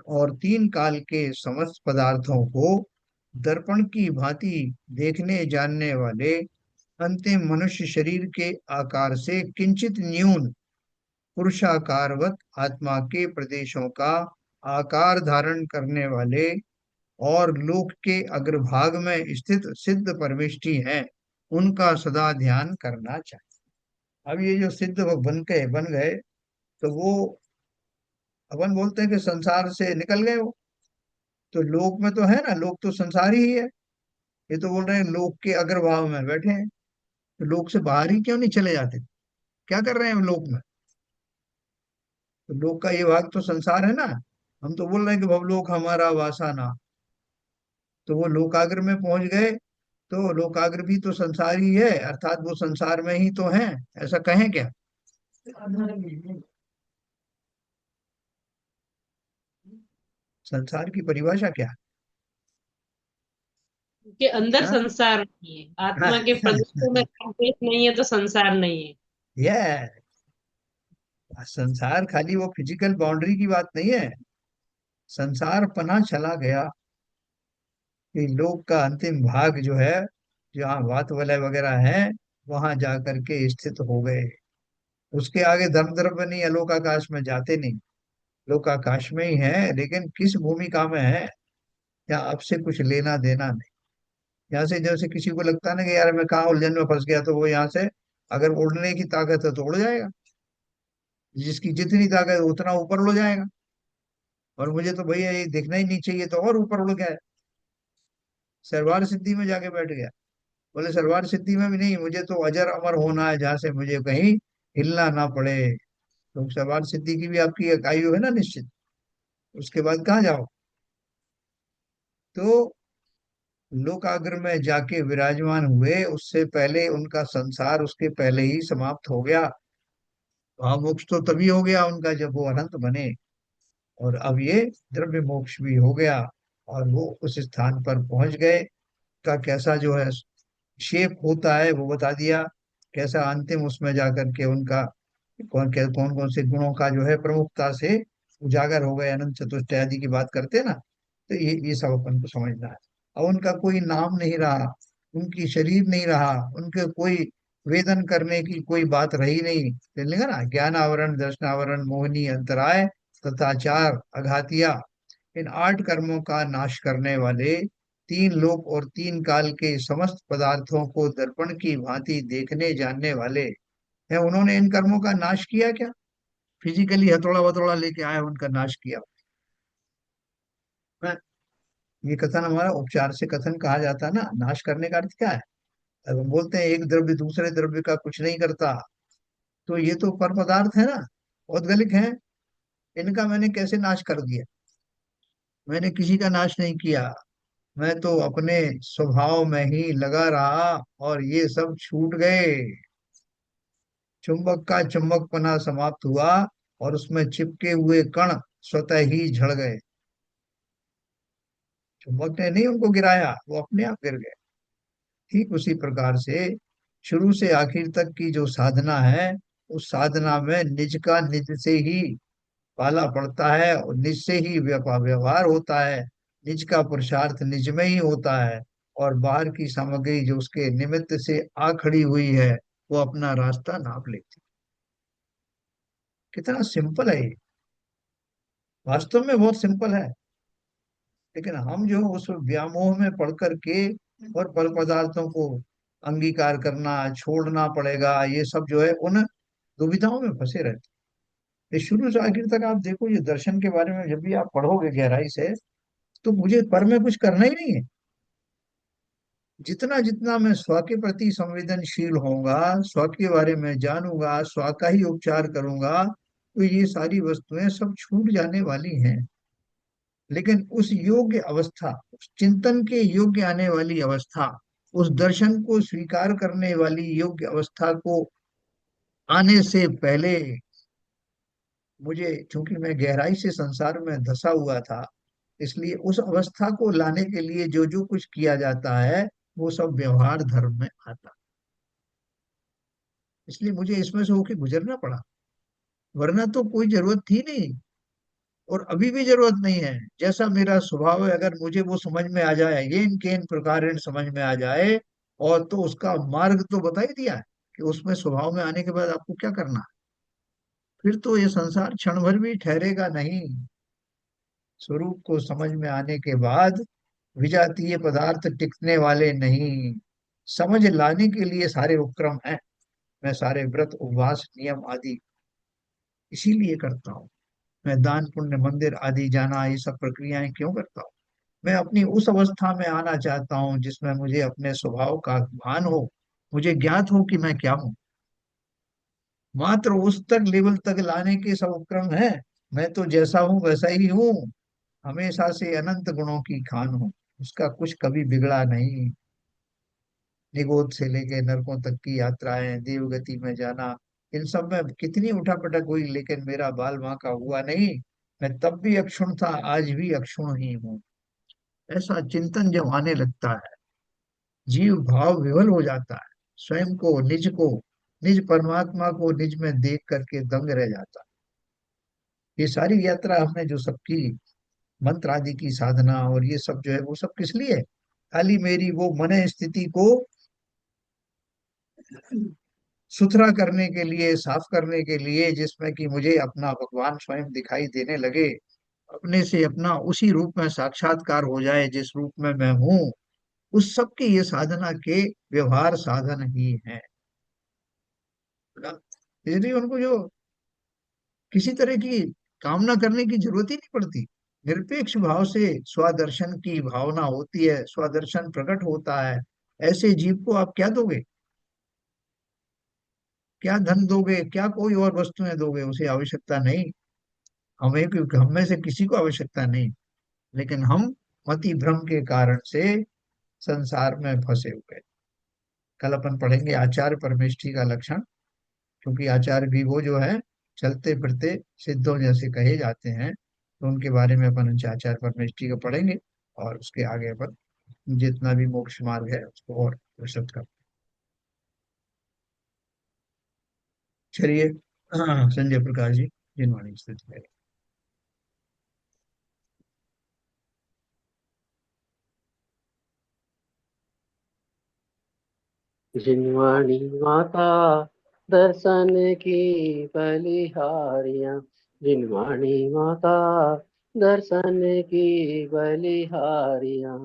और तीन काल के समस्त पदार्थों को दर्पण की भांति देखने जानने वाले अंतिम मनुष्य शरीर के आकार से किंचित न्यून पुरुषाकारवत आत्मा के प्रदेशों का आकार धारण करने वाले और लोक के अग्रभाग में स्थित सिद्ध परमेष्टि हैं, उनका सदा ध्यान करना चाहिए। अब ये जो सिद्ध बन गए तो वो अपन बोलते हैं कि संसार से निकल गए वो, तो लोक में तो है ना, लोक तो संसार ही है। ये तो बोल रहे हैं लोक के अग्रभाव में बैठे हैं, तो लोक से बाहर ही क्यों नहीं चले जाते? क्या कर रहे हैं लोक में? तो लोक का ये भाग तो संसार है ना। हम तो बोल रहे हैं कि भवलोक हमारा वासाना, तो वो लोकाग्र में पहुंच गए, तो लोकाग्र भी तो संसार ही है, अर्थात वो संसार में ही तो है। ऐसा कहें क्या? संसार की परिभाषा क्या के अंदर है? संसार नहीं है, हाँ? आत्मा के प्रदेशों में प्रवेश नहीं है तो संसार नहीं है। ये संसार खाली वो फिजिकल बाउंड्री की बात नहीं है। संसार पना चला गया कि लोक का अंतिम भाग जो है, जहाँ वात वलय वगैरह है, वहां जा करके स्थित हो गए। उसके आगे धर्म द्रव्य नहीं, अलोक आकाश में जाते नहीं, लोक आकाश में ही है, लेकिन किस भूमिका में है, या आपसे कुछ लेना देना नहीं। यहाँ से जैसे किसी को लगता है ना कि यार मैं कहाँ उलझन में फंस गया, तो वो यहाँ से अगर उड़ने की ताकत है तो उड़ जाएगा, जिसकी जितनी ताकत है उतना ऊपर उड़ जाएगा। और मुझे तो भैया ये देखना ही नहीं चाहिए, तो और ऊपर उड़ गया, सरवार सिद्धि में जाके बैठ गया। बोले सरवार सिद्धि में भी नहीं, मुझे तो अजर अमर होना है, जहाँ से मुझे कहीं हिलना ना पड़े। तो सरवार सिद्धि की भी आपकी एक आयु है ना निश्चित, उसके बाद कहाँ जाओ? तो लोकाग्र में जाके विराजमान हुए, उससे पहले उनका संसार उसके पहले ही समाप्त हो गया। वहां मोक्ष तो तभी हो गया उनका जब वो अनंत बने, और अब ये द्रव्य मोक्ष भी हो गया, और वो उस स्थान पर पहुंच गए। का कैसा जो है शेप होता है वो बता दिया, कैसा अंतिम उसमें जाकर के उनका कौन कौन से गुणों का जो है प्रमुखता से उजागर हो गए, अनंत चतुष्टय आदि की बात करते हैं ना। तो ये सब अपन को समझना है। अब उनका कोई नाम नहीं रहा, उनकी शरीर नहीं रहा, उनके कोई वेदन करने की कोई बात रही नहीं। लिखा ना, ज्ञान आवरण, दर्शन आवरण, मोहिनी, अंतराय तथा चार अघातिया, इन आठ कर्मों का नाश करने वाले, तीन लोक और तीन काल के समस्त पदार्थों को दर्पण की भांति देखने जानने वाले हैं, उन्होंने इन कर्मों का नाश किया क्या? फिजिकली हथौड़ा वथौड़ा लेके आए, उनका नाश किया है? ये कथन हमारा उपचार से कथन कहा जाता है ना। नाश करने का अर्थ क्या है? अब हम बोलते हैं एक द्रव्य दूसरे द्रव्य का कुछ नहीं करता, तो ये तो पर पदार्थ है ना, औदगलिक है। इनका मैंने कैसे नाश कर दिया? मैंने किसी का नाश नहीं किया, मैं तो अपने स्वभाव में ही लगा रहा, और ये सब छूट गए। चुंबक का चुंबकपना समाप्त हुआ, और उसमें चिपके हुए कण स्वतः ही झड़ गए। चुंबक ने नहीं उनको गिराया, वो अपने आप गिर गए। ठीक उसी प्रकार से शुरू से आखिर तक की जो साधना है, उस साधना में निज का निज से ही पाला पड़ता है, और निज से ही व्यवहार होता है। निज का पुरुषार्थ निज में ही होता है, और बाहर की सामग्री जो उसके निमित्त से आ खड़ी हुई है, वो अपना रास्ता नाप लेती। कितना सिंपल है ये, वास्तव में बहुत सिंपल है। लेकिन हम जो उस व्यामोह में पढ़ करके और पल पदार्थों को अंगीकार करना, छोड़ना पड़ेगा, ये सब जो है उन दुविधाओं में फंसे रहते। ये शुरू से आखिर तक आप देखो, ये दर्शन के बारे में जब भी आप पढ़ोगे गहराई से, तो मुझे पर में कुछ करना ही नहीं है। जितना जितना मैं स्व के प्रति संवेदनशील होऊंगा, स्व के बारे में जानूंगा, स्व का ही उपचार करूंगा, तो ये सारी वस्तुएं सब छूट जाने वाली हैं। लेकिन उस योग्य अवस्था, उस चिंतन के योग्य आने वाली अवस्था, उस दर्शन को स्वीकार करने वाली योग्य अवस्था को आने से पहले, मुझे, चूंकि मैं गहराई से संसार में धसा हुआ था, इसलिए उस अवस्था को लाने के लिए जो जो कुछ किया जाता है, वो सब व्यवहार धर्म में आता। इसलिए मुझे इसमें से होके गुजरना पड़ा, वरना तो कोई जरूरत थी नहीं। और अभी भी जरूरत नहीं है। जैसा मेरा स्वभाव है, अगर मुझे वो समझ में आ जाए, येन केन प्रकार समझ में आ जाए, और तो उसका मार्ग तो बता ही दिया है कि उसमें स्वभाव में आने के बाद आपको क्या करना है। फिर तो ये संसार क्षण भर भी ठहरेगा नहीं। स्वरूप को समझ में आने के बाद विजातीय पदार्थ टिकने वाले नहीं। समझ लाने के लिए सारे उपक्रम हैं। मैं सारे व्रत उपवास नियम आदि इसीलिए करता हूँ। मैं दान पुण्य मंदिर आदि जाना ये सब प्रक्रियाएं क्यों करता हूँ? मैं अपनी उस अवस्था में आना चाहता हूँ जिसमें मुझे अपने स्वभाव का भान हो, मुझे ज्ञात हो कि मैं क्या हूँ। मात्र उस तक लेवल तक लाने के सब उपक्रम है। मैं तो जैसा हूँ वैसा ही हूँ, हमेशा से अनंत गुणों की खान हूँ, उसका कुछ कभी बिगड़ा नहीं। निगोद से लेके नरकों तक की यात्राएं, देवगति में जाना, इन सब में कितनी उठापटक हुई, लेकिन मेरा बाल वहां का हुआ नहीं। मैं तब भी अक्षुण था, आज भी अक्षुण ही हूँ। ऐसा चिंतन जब आने लगता है, जीव भाव विवल हो जाता है। स्वयं को, निज परमात्मा को निज में देख करके दंग रह जाता है। ये सारी यात्रा हमने जो सब की, मंत्र आदि की साधना और ये सब जो है वो सब किस लिए है? खाली मेरी वो मन स्थिति को सुथरा करने के लिए, साफ करने के लिए, जिसमें कि मुझे अपना भगवान स्वयं दिखाई देने लगे, अपने से अपना उसी रूप में साक्षात्कार हो जाए जिस रूप में मैं हूँ। उस सब की ये साधना के व्यवहार साधन ही है। इसलिए उनको जो किसी तरह की कामना करने की जरूरत ही नहीं पड़ती। निरपेक्ष भाव से स्वदर्शन की भावना होती है, स्वदर्शन प्रकट होता है। ऐसे जीव को आप क्या दोगे? क्या धन दोगे, क्या कोई और वस्तुएं दोगे? उसे आवश्यकता नहीं। हमें, क्योंकि हम में से किसी को आवश्यकता नहीं, लेकिन हम मति भ्रम के कारण से संसार में फंसे हुए। कल अपन पढ़ेंगे आचार्य परमेष्ठी का लक्षण, क्योंकि आचार्य भी वो जो है चलते फिरते सिद्धों जैसे कहे जाते हैं, तो उनके बारे में अपन आचार्य परमेष्ठी का पढ़ेंगे, और उसके आगे अपन जितना भी मोक्ष मार्ग है उसको और विशद कर। चलिए। हाँ, संजय प्रकाश जी, जिनवाणी स्थित है। जिनवाणी माता दर्शन की बलिहारियां, जिनवाणी माता दर्शन की बलिहारियां।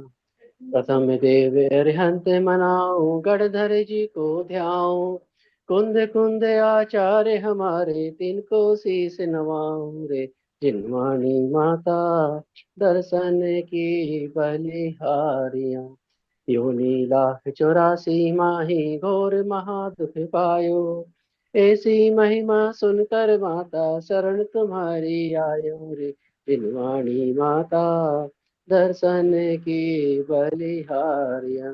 प्रथम देव अरिहंत मनाऊं, गढ़धर जी को ध्याऊं। कुंद कुंद आचार्य हमारे, तिनको शीस नवाऊं रे। जिनवाणी माता दर्शन की बलिहारियां। योनि लाख 84 माही, घोर महादुख पायो। ऐसी महिमा सुनकर माता, शरण तुम्हारी आयो रे। जिनवाणी माता दर्शन की बलिहारिया।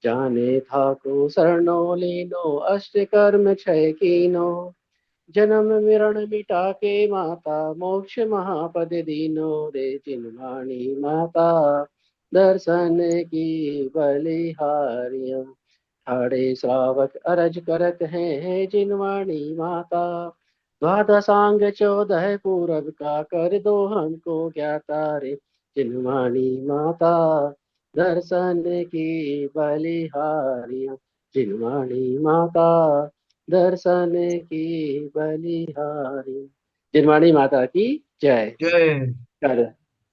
जाने था को शरणो लीनो, अष्ट कर्म क्षय कीनो। जन्म मरण मिटा के माता, मोक्ष महापद दीनो रे। जिनवाणी माता दर्शन की बलिहारियां। ठाड़े श्रावक अरज करत हैं, जिनवाणी माता। द्वादशांग 14 पूरब का, कर दो हमको ज्ञाता रे। जिनवाणी माता दर्शन की बलिहारियां। जिनवाणी माता दर्शन की बलिहारी। जिनवाणी माता की जय। जय। कर